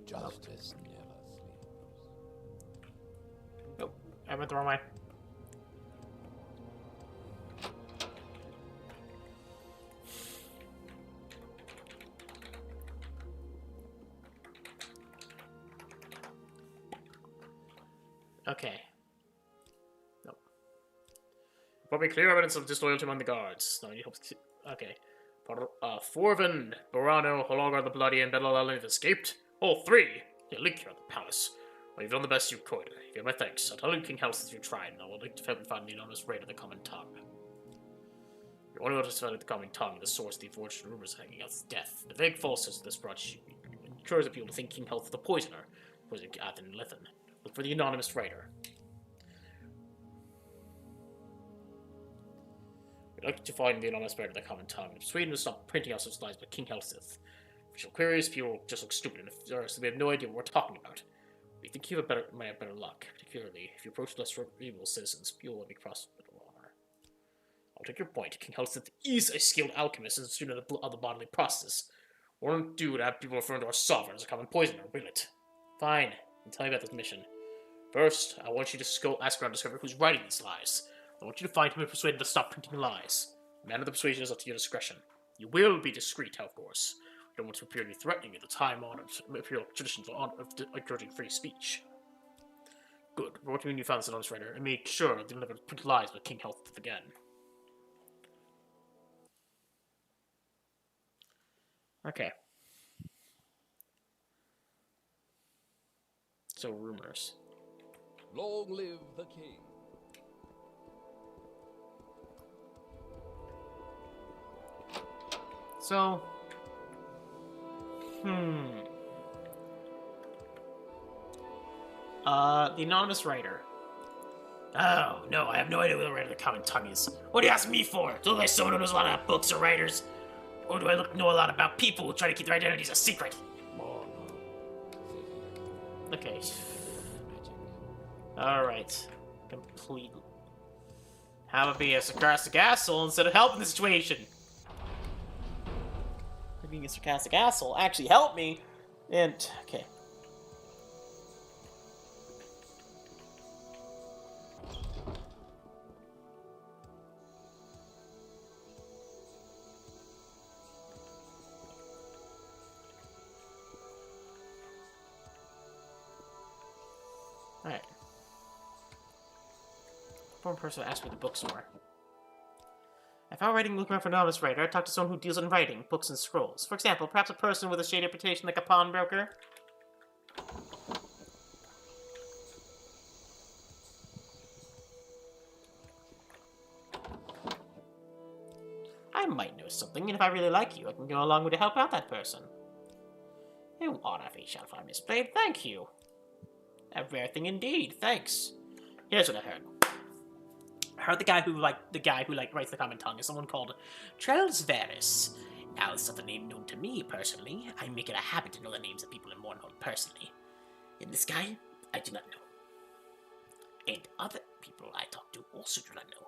Justice never sleeps. Nope, I went the wrong way. Okay. Nope. Probably clear evidence of disloyalty among the guards. No, you hope. Okay. Forvin, Borano, Hologar the Bloody, and Belalel have escaped. All three! You link here at the palace. Well, you've done the best you could. You have my thanks. I'll tell you King House that you tried, and I will like to help you find the anonymous raid of the common tongue. You only want to find the common tongue, the source of the forged rumors hanging out his death. The vague falsehoods of this brought encourages people to think King Health was the poisoner, was it Athen and Lithen. Look for the anonymous writer. We'd like to find the anonymous writer of the common tongue. Persuade him to stop printing out such lies about King Helsith. If you're curious, people will just look stupid, and if there is, we have no idea what we're talking about. We think you might have better luck, particularly if you approach less reputable citizens. You will be crossed with honor. I'll take your point. King Helsith is a skilled alchemist and a student of the bodily process. Won't do to have people referring to our sovereign as a common poisoner, will it? Fine. I'll tell you about this mission. First, I want you to go ask around to discover who's writing these lies. I want you to find him and persuade him to stop printing lies. The manner of the persuasion is up to your discretion. You will be discreet, of course. You don't want to appear to be threatening at the time-honored imperial traditions of encouraging free speech. Good. Report to me when you found this anonymous writer, and make sure they never print lies about King Health again. Okay. So, rumors. Long live the king. So, the anonymous writer. Oh, no, I have no idea who the writer of the common tongue is. What do you ask me for? Do I someone who knows a lot about books or writers? Or do I know a lot about people who try to keep their identities a secret? Okay. Alright. Complete. How about be a sarcastic asshole instead of helping the situation? Being a sarcastic asshole actually helped me. And, okay. Alright. One person asked where the books were. I found writing looking around for an anonymous writer. I talked to someone who deals in writing, books, and scrolls. For example, perhaps a person with a shady reputation like a pawnbroker. I might know something, and if I really like you, I can go along with to help out that person. In honor of each shall I misplayed, thank you. A rare thing indeed, thanks. Here's what I heard. I heard the guy who writes the common tongue is someone called Trelsveris. Now, it's not the name known to me personally. I make it a habit to know the names of people in Morrowind personally. And this guy, I do not know. And other people I talk to also do not know.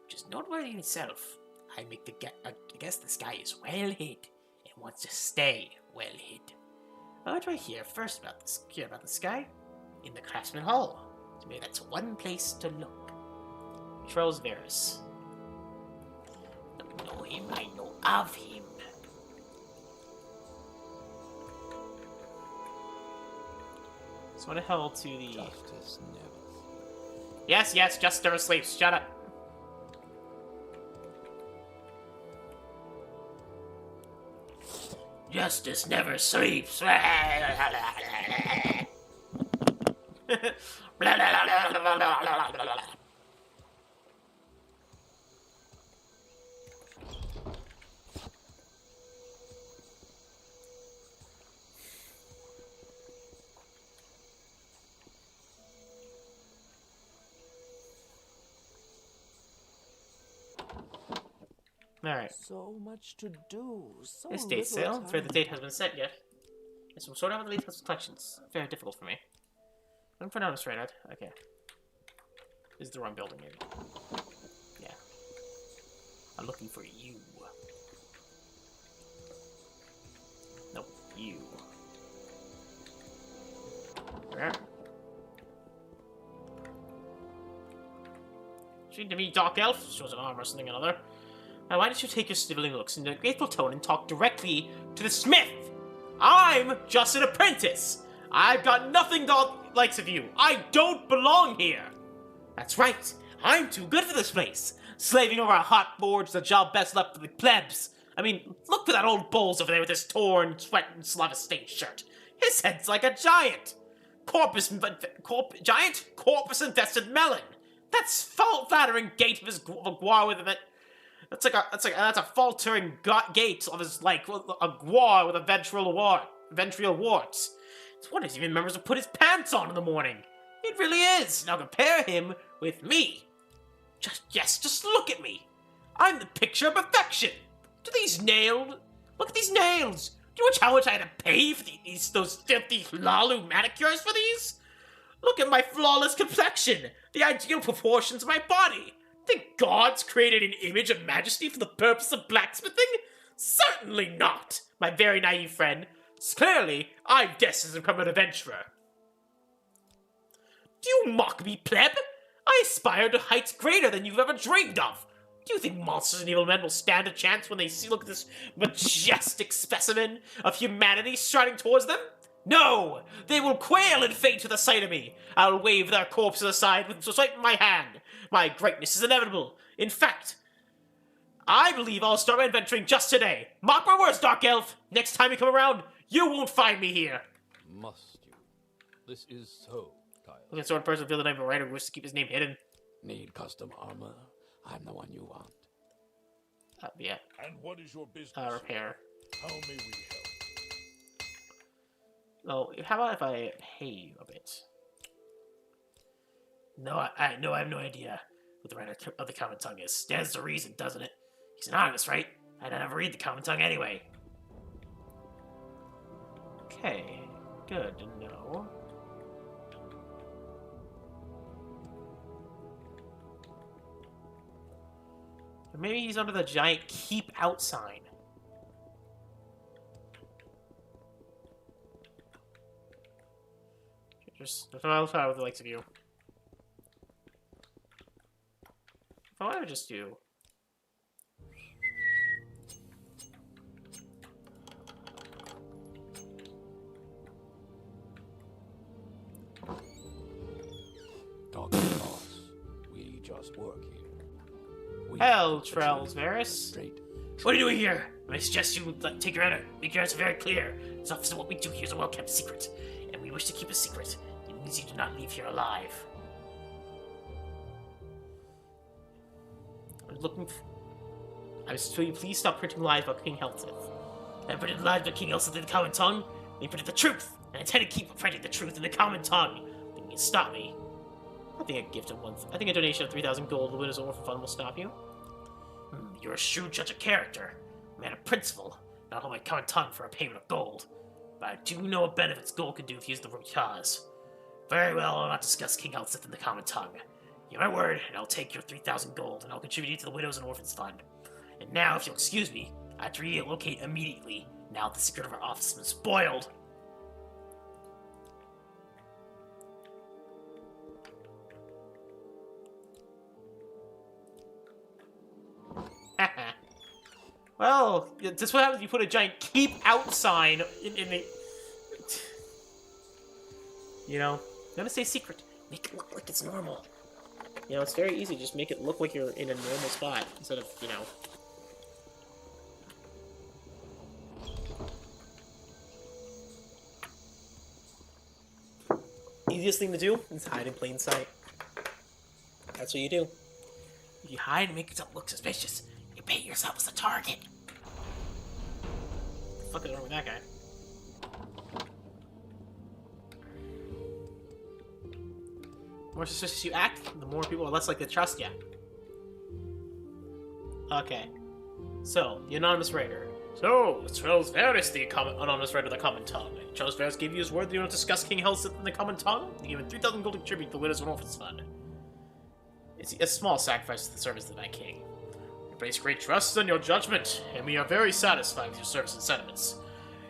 Which is noteworthy in itself. I guess this guy is well hid and wants to stay well hid. What do I hear first about this guy? In the Craftsman Hall. So maybe that's one place to look. Trelsveris. Don't know him, I know of him. So what the hell to the... Justice never sleeps. Yes, just never sleeps. Shut up. Justice never sleeps. Alright. So much to do. So This date little sale. time. Fair the date has been set yet. Yes, we'll sort out the latest collections. Very difficult for me. I'm for now straight out. Okay. This is the wrong building, maybe. Yeah. I'm looking for you. Nope, you. There. Seem to me, darkelf. Shows an arm or something or another. Now, why did you take your sniveling looks in a grateful tone and talk directly to the smith? I'm just an apprentice. I've got nothing the likes of you. I don't belong here. That's right. I'm too good for this place. Slaving over a hot forge is a job best left for the plebs. I mean, look for that old Bowles over there with his torn, sweat, and slava-stained shirt. His head's like a giant. Corpus-infested melon. That's flattering gait of his guar with it. That's a faltering gait of his, like, a guar with a ventral warts. It's what if he remembers to put his pants on in the morning. It really is. Now compare him with me. Just look at me. I'm the picture of perfection. Look at these nails. Do you know how much I had to pay for those filthy lalu manicures for these? Look at my flawless complexion, the ideal proportions of my body. Think gods created an image of majesty for the purpose of blacksmithing? Certainly not, my very naive friend. Clearly, I'm destined to become an adventurer. Do you mock me, pleb? I aspire to heights greater than you've ever dreamed of. Do you think monsters and evil men will stand a chance when they look at this majestic specimen of humanity striding towards them? No! They will quail in fate at the sight of me. I'll wave their corpses aside with a swipe of my hand. My greatness is inevitable. In fact, I believe I'll start my adventuring just today. Mark my words, Dark Elf. Next time you come around, you won't find me here. Must you? This is so, Kyle. Looking sort of person feel the name of a writer who wishes to keep his name hidden. Need custom armor? I'm the one you want. Yeah. And what is your business? Repair. How may we help? Well, how about if I pay you a bit? No, I have no idea what the writer of the Common Tongue is. Stands to reason, doesn't it? He's an artist, right? I don't ever read the Common Tongue anyway. Okay, good to know. Or maybe he's under the giant keep out sign. I'll try with the likes of you. If I want to just do... Talking boss. We just work here. Hell, Trells, Varys. Straight. What are you doing here? I suggest you take your answer. Make your answer very clear. It's often what we do here is a well-kept secret, and we wish to keep a secret. It means you do not leave here alive. I was told you please stop printing lies about King Helseth. I printed lies about King Helseth in the Common Tongue. We printed the truth, and I intend to keep printing the truth in the Common Tongue. Then you can stop me. I think I think a donation of 3,000 gold to the Widows Orphan Fund will stop you. You're a shrewd judge of character, a man of principle. Not hold my Common Tongue for a payment of gold. But I do know what benefits gold can do if used in the root cause. Very well, I'll not discuss King Helseth in the Common Tongue. Give my word, and I'll take your 3,000 gold, and I'll contribute it to the Widows and Orphans Fund. And now, if you'll excuse me, I have to relocate immediately. Now the secret of our office has been spoiled. Well, that's what happens if you put a giant keep out sign in the... You know, you gotta stay secret. Make it look like it's normal. You know, it's very easy. Just make it look like you're in a normal spot instead of, you know. Easiest thing to do is hide in plain sight. That's what you do. If you hide and make yourself look suspicious, you paint yourself as a target. What the fuck is wrong with that guy? The more suspicious you act, the more people are less likely to trust you. Okay. So, the anonymous raider. So, Charles Varys, the anonymous writer of the common tongue. Charles Varys gave you his word that you don't discuss King Hel's in the common tongue? He gave him 3,000 gold in tribute to the Widows and Orphans Fund. It's a small sacrifice to the service of my king. We place great trust in your judgment, and we are very satisfied with your service and sentiments.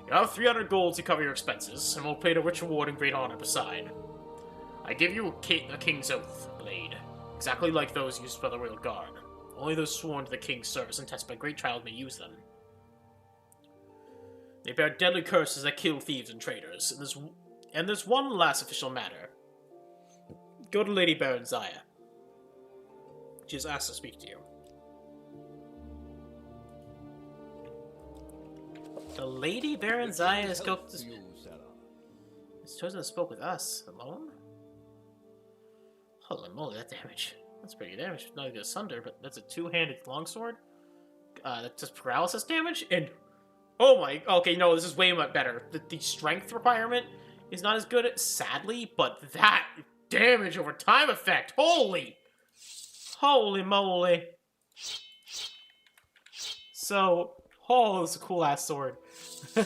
You have 300 gold to cover your expenses, and we'll pay a rich reward and great honor beside. I give you a king's oath blade, exactly like those used by the royal guard. Only those sworn to the king's service and tested by great trials may use them. They bear deadly curses that kill thieves and traitors, and there's one last official matter. Go to Lady Barenziah. She has asked to speak to you. The Lady Barenziah has chosen to spoke with us alone? Holy moly, that damage. That's pretty good damage. Not even asunder, but that's a two-handed longsword. That does paralysis damage, and oh my, okay, no, this is way much better. The strength requirement is not as good, sadly, but that damage over time effect, holy moly. So, oh, it's a cool ass sword. So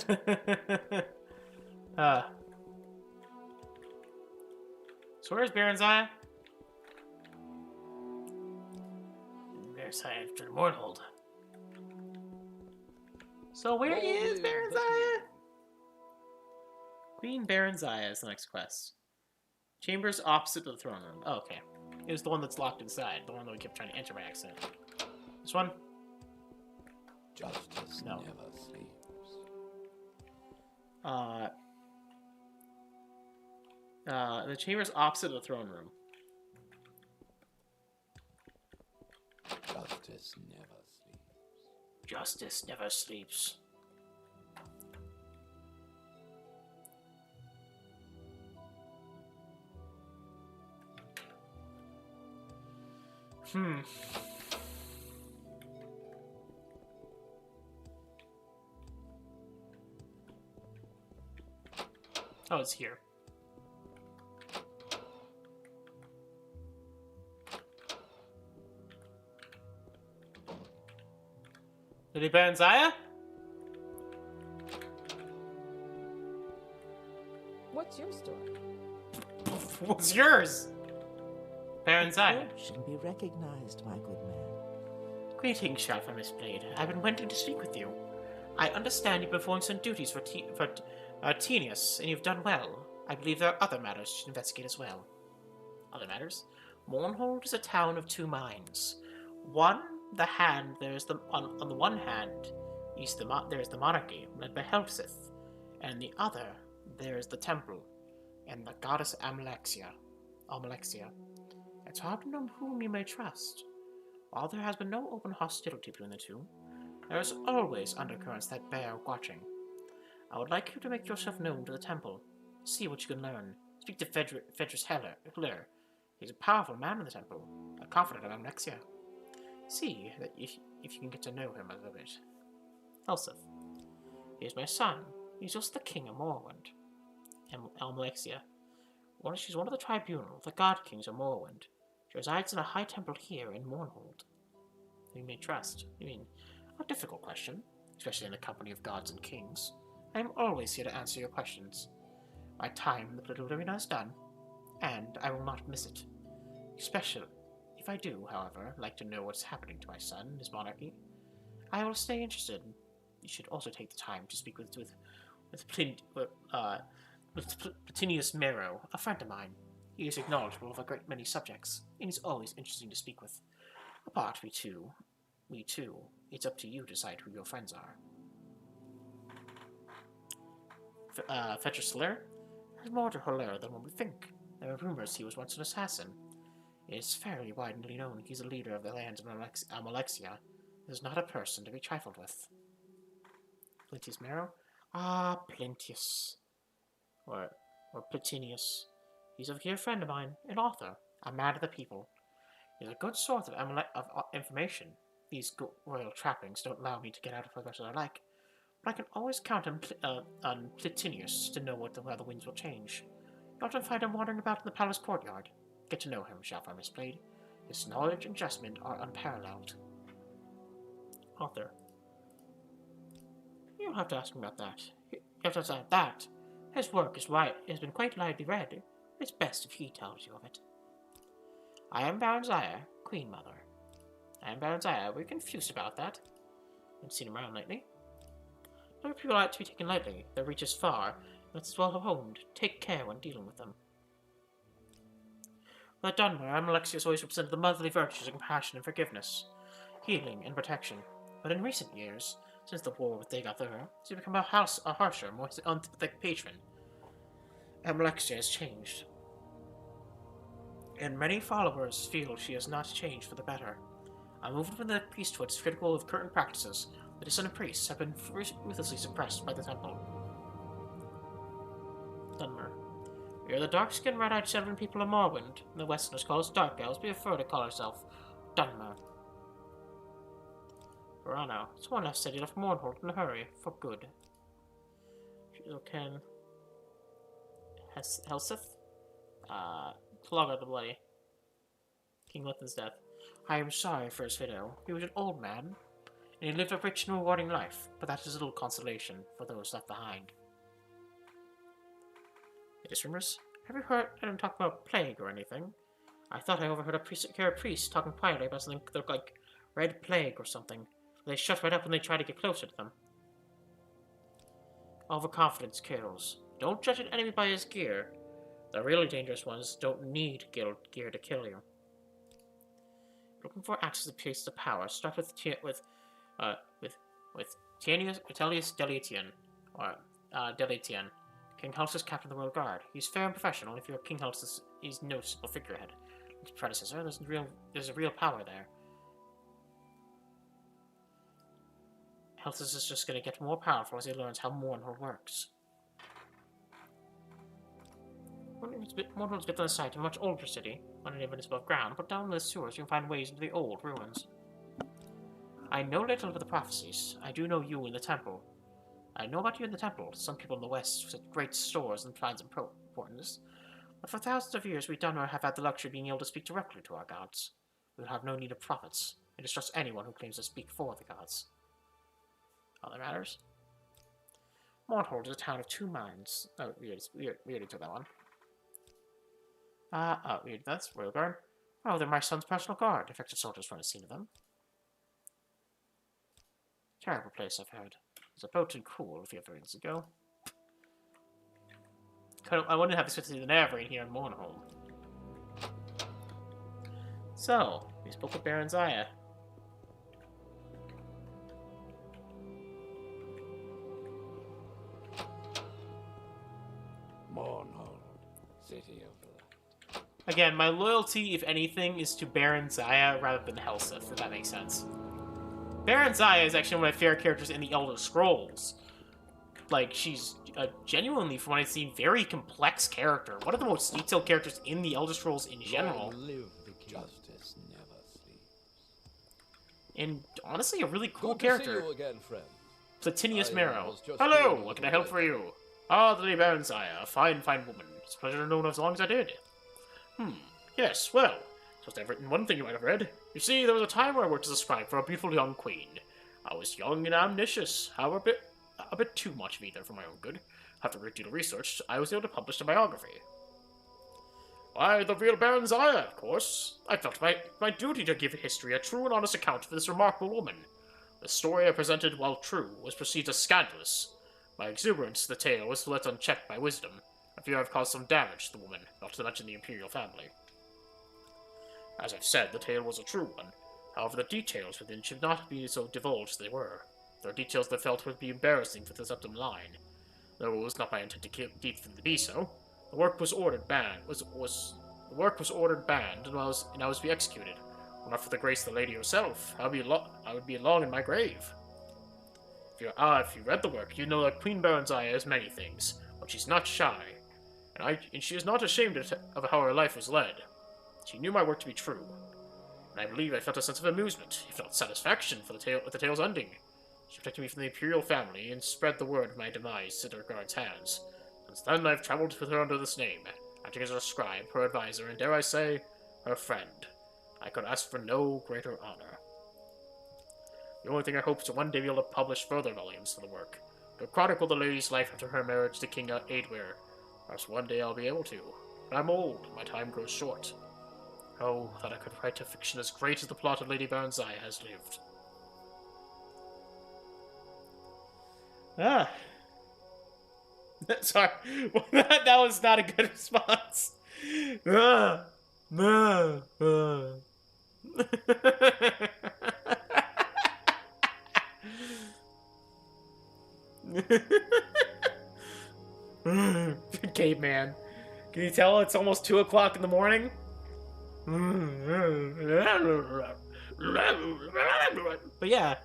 where's Barenziah? Barenziah to the Mornhold. So where is Barenziah? Queen Barenziah is the next quest. Chambers opposite the throne room. Oh, okay. It was the one that's locked inside. The one that we kept trying to enter by accident. This one? Justice No. never sleeps. The chamber's opposite the throne room. Justice never sleeps. Justice never sleeps. Oh, it's here. Lady Barenziah? What's your story? What's yours? Barenziah. Approach and be recognized, my good man. Greetings, Shelf and Miss Blade. I've been wanting to speak with you. I understand you've performed some duties for Tenius, and you've done well. I believe there are other matters to investigate as well. Other matters? Mournhold is a town of two minds. On the one hand, there is the monarchy, led by Helpsith, and on the other, there is the temple, and the goddess Amalexia. It's hard to know whom you may trust. While there has been no open hostility between the two, there is always undercurrents that bear watching. I would like you to make yourself known to the temple. See what you can learn. Speak to Fedrus Hiller. He's a powerful man in the temple, a confidant of Amalexia. See that if you can get to know him a little bit. Elseth. He is my son. He's just the king of Morrowind. Amalexia. She's one of the Tribunal, the God Kings of Morrowind. She resides in a high temple here in Mournhold. Who you may trust. I mean, a difficult question, especially in the company of gods and kings. I am always here to answer your questions. My time in the political arena is done, and I will not miss it. Especially if I do, however, like to know what's happening to my son and his monarchy. I will stay interested. You should also take the time to speak with Platinius Mero, a friend of mine. He is knowledgeable of a great many subjects, and he's always interesting to speak with. Apart, me too, it's up to you to decide who your friends are. Fedrus Hiller is more to Hiller than what we think. There are rumors he was once an assassin. It is fairly widely known he's a leader of the lands of Malexia. He is not a person to be trifled with. Plintius Marrow? Ah, Plintius. Or Platinius. He's a dear friend of mine, an author, a man of the people. He's a good source of information. These royal trappings don't allow me to get out of as much as I like, but I can always count on Platinius to know where the winds will change. You often find him wandering about in the palace courtyard. Get to know him, Shalfar Mistplayed. His knowledge and judgment are unparalleled. Author. You don't have to ask him about that. You have to ask that. His work has been quite widely read. It's best if he tells you of it. I am barenziah, Queen Mother. I am barenziah. We're confused about that. Haven't seen him around lately. No people like to be taken lightly. Their reach is far, and it's well honed. Take care when dealing with them. For the dwemer, Alexius always represented the motherly virtues of compassion and forgiveness, healing and protection. But in recent years, since the war with dagoth-ur, he's become a harsher, more unsympathetic patron. Alexia has changed, and many followers feel she has not changed for the better. A movement from the priesthood is critical of current practices. The dissonant priests have been ruthlessly suppressed by the temple. Dwemer. We are the dark-skinned, red-eyed children people of Morrowind. The Westerners call us dark elves, we prefer to call ourselves Dwemer. Verano. Someone else said he left Mournhold in a hurry, for good. Shizuken. Helseth? Clogger the Bloody. King Lithin's death. I am sorry for his widow. He was an old man, and he lived a rich and rewarding life, but that is little consolation for those left behind. It is rumors. Have you heard him talk about plague or anything? I thought I overheard a priest talking quietly about something that looked like red plague or something. They shut right up when they try to get closer to them. Overconfidence kills. Don't judge an enemy by his gear. The really dangerous ones don't need gear to kill you. Looking for access to places of power. Start with Vitellius Deletian, or Deletian, King Helsus' captain of the Royal Guard. He's fair and professional. If you're King Helsus, he's no simple figurehead. His predecessor, there's a real power there. Helsus is just going to get more powerful as he learns how Mournhold works. Mournhold's a bit on the site of a much older city, uneven is above ground, but down in the sewers you can find ways into the old ruins. I know little of the prophecies. I do know you in the temple. I know about you in the temple. Some people in the West set great stores and finds importance. But for thousands of years, we Dwemer have had the luxury of being able to speak directly to our gods. We will have no need of prophets, and distrust anyone who claims to speak for the gods. Other matters? Mournhold is a town of two minds. Oh, we already took that one. Weird. That's Royal Guard. Oh, they're my son's personal guard. Defected soldiers run a scene of them. Terrible place, I've heard. It's a boat and cool a few years ago. I wonder how this fits into the nerevarine here in Mournhold. So, we spoke with barenziah. Mournhold, city of the light. Again, my loyalty, if anything, is to barenziah rather than Helseth, if that makes sense. Barenziah is actually one of my favorite characters in the Elder Scrolls. Like, she's genuinely, from what I've seen, very complex character. One of the most detailed characters in the Elder Scrolls in general. Justice never sleeps. And honestly, a really cool Good character. To see you again, friend. Platinius I Marrow. was just Hello, doing what can a I help bit. for you? Ah, the Lady Barenziah, a fine woman. It's a pleasure to know her as long as I did. Yes, well, just I've written one thing you might have read. You see, there was a time where I worked as a scribe for a beautiful young queen. I was young and ambitious, however a bit too much of either for my own good. After a great deal of research, I was able to publish a biography. Why, the real Barenziah, of course. I felt my duty to give history a true and honest account of this remarkable woman. The story I presented, while true, was perceived as scandalous. My exuberance to the tale was left unchecked by wisdom. I fear I've caused some damage to the woman, not to mention the imperial family. As I've said, the tale was a true one. However, the details within should not be so divulged as they were. There are details that I felt would be embarrassing for the septum line. Though it was not my intent to be so. The work was ordered banned. The work was ordered banned, and I was to be executed. Were not for the grace of the lady herself, I would be long in my grave. If you read the work, you know that Queen barenziah is many things, but she's not shy, and she is not ashamed of how her life was led. She knew my work to be true, and I believe I felt a sense of amusement, if not satisfaction, at the tale's ending. She protected me from the imperial family and spread the word of my demise to the guard's hands. Since then, I've traveled with her under this name, acting as her scribe, her advisor, and dare I say, her friend. I could ask for no greater honor. The only thing I hope is to one day be able to publish further volumes of the work, to chronicle the lady's life after her marriage to King Daedra. Perhaps one day I'll be able to, but I'm old, and my time grows short. Oh, that I could write a fiction as great as the plot of Lady barenziah has lived. Ah. Sorry, that was not a good response. Ah. Ah. Ah. Caveman. Can you tell it's almost 2 o'clock in the morning? But yeah,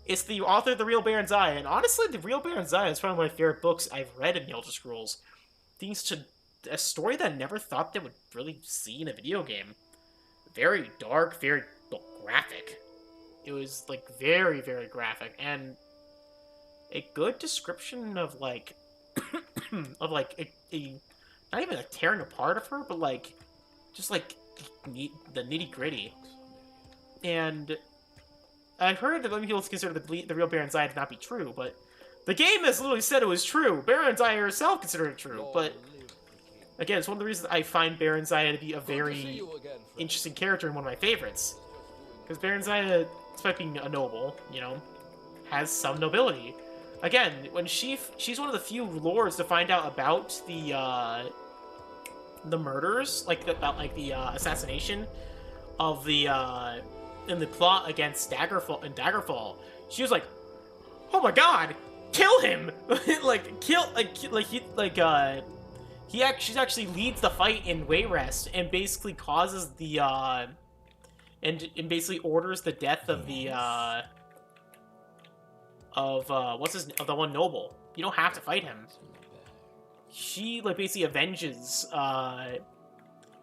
it's the author of The Real barenziah, and honestly, The Real barenziah is one of my favorite books I've read in the Elder Scrolls. Thanks to a story that I never thought they would really see in a video game. Very dark, very graphic. It was, like, very, very graphic, and a good description of, like, of, like, not even a tearing apart of her, but, like, just, like, the nitty-gritty. And I've heard that many people consider the real barenziah to not be true, but the game has literally said it was true. Barenziah herself considered it true, but again, it's one of the reasons I find barenziah to be a very interesting character and one of my favorites. Because barenziah, despite being a noble, you know, has some nobility. Again, when she's one of the few lords to find out about the murders, about the assassination of the in the plot against Daggerfall. She was like, "Oh my God, kill him!" She actually leads the fight in Wayrest and basically causes the and basically orders the death of the of the one noble. You don't have to fight him. She basically avenges the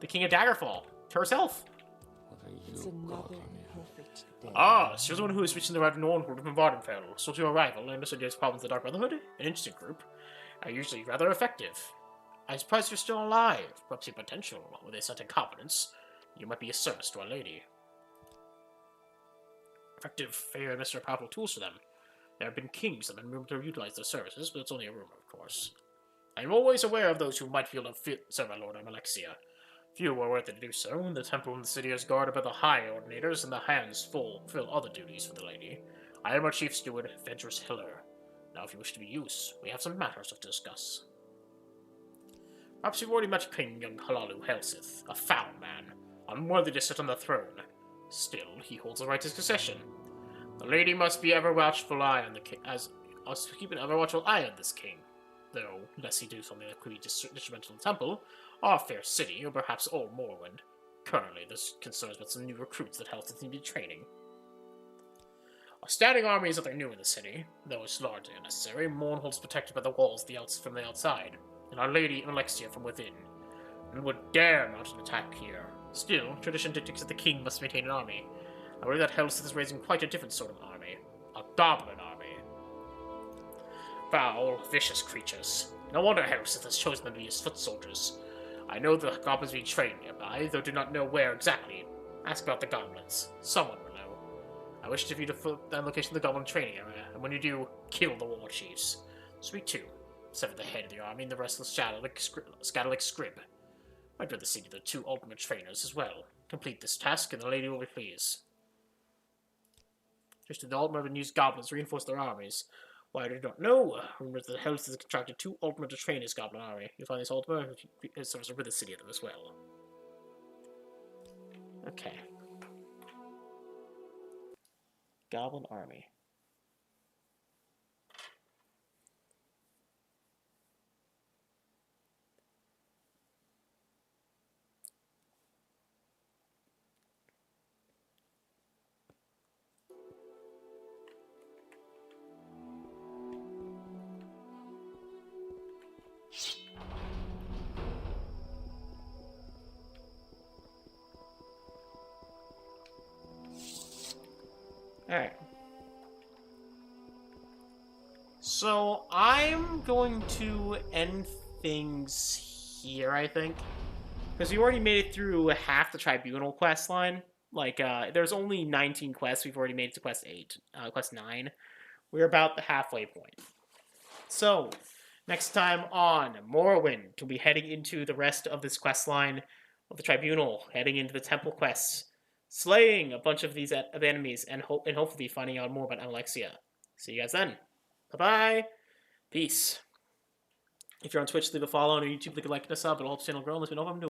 King of Daggerfall herself. It's another perfect day. Ah, she was the one who was reaching the right northward from Vardenfell. So to your arrival, I understood you had problems with the Dark Brotherhood. An interesting group. Are usually rather effective. I'm surprised you're still alive. Perhaps your potential, with a certain confidence, you might be a service to our lady. Effective, fair, and necessary powerful tools for them. There have been kings that have been rumored to utilize their services, but it's only a rumor, of course. I am always aware of those who might feel to serve our lord Alexia. Few are worthy to do so. The temple and the city is guarded by the high ordinators, and the hands fulfill other duties for the lady. I am our chief steward, Vedris Hiller. Now, if you wish to be used, we have some matters to discuss. Perhaps you've already met King young Halalu Helsith, a foul man, unworthy to sit on the throne. Still, he holds the right to succession. The lady must be ever watchful eye on the king, keep an ever watchful eye on this king. Though, lest he do something that could be detrimental to the temple, our fair city, or perhaps old Morrowind. Currently, this concerns with some new recruits that Helsith need to be training. A standing army is nothing new in the city, though it's largely unnecessary. Morn holds protected by the walls from the outside, and our lady Alexia from within, and would dare mount an attack here. Still, tradition dictates that the king must maintain an army. I believe that Helsith is raising quite a different sort of army. A goblin army. Foul, vicious creatures. No wonder Helsith has chosen them to be his foot soldiers. I know the goblins being trained nearby, though do not know where exactly. Ask about the goblins. Someone will know. I wish to view the location of the goblin training area, and when you do, kill the war chiefs. Speak to. Sever the head of the army and the rest will scatter like scrib. I'd rather see the 2 ultimate trainers as well. Complete this task, and the lady will be pleased. Just the ultimate and use goblins to reinforce their armies. Why I do not know. Rumors that Helsith has contracted 2 ultimate to train his goblin army. You'll find this ultimate serves with the city of them as well. Okay. Goblin army. Alright. So, I'm going to end things here, I think. Because we already made it through half the Tribunal quest line. Like, there's only 19 quests. We've already made it to quest 9. We're about the halfway point. So, next time on Morrowind, we'll be heading into the rest of this quest line of the Tribunal, heading into the temple quests, slaying a bunch of these enemies, and hopefully finding out more about Alexia. See you guys then. Bye-bye. Peace. If you're on Twitch, leave a follow. On YouTube, leave a like and a sub. It'll help the channel grow and let me know if I'm doing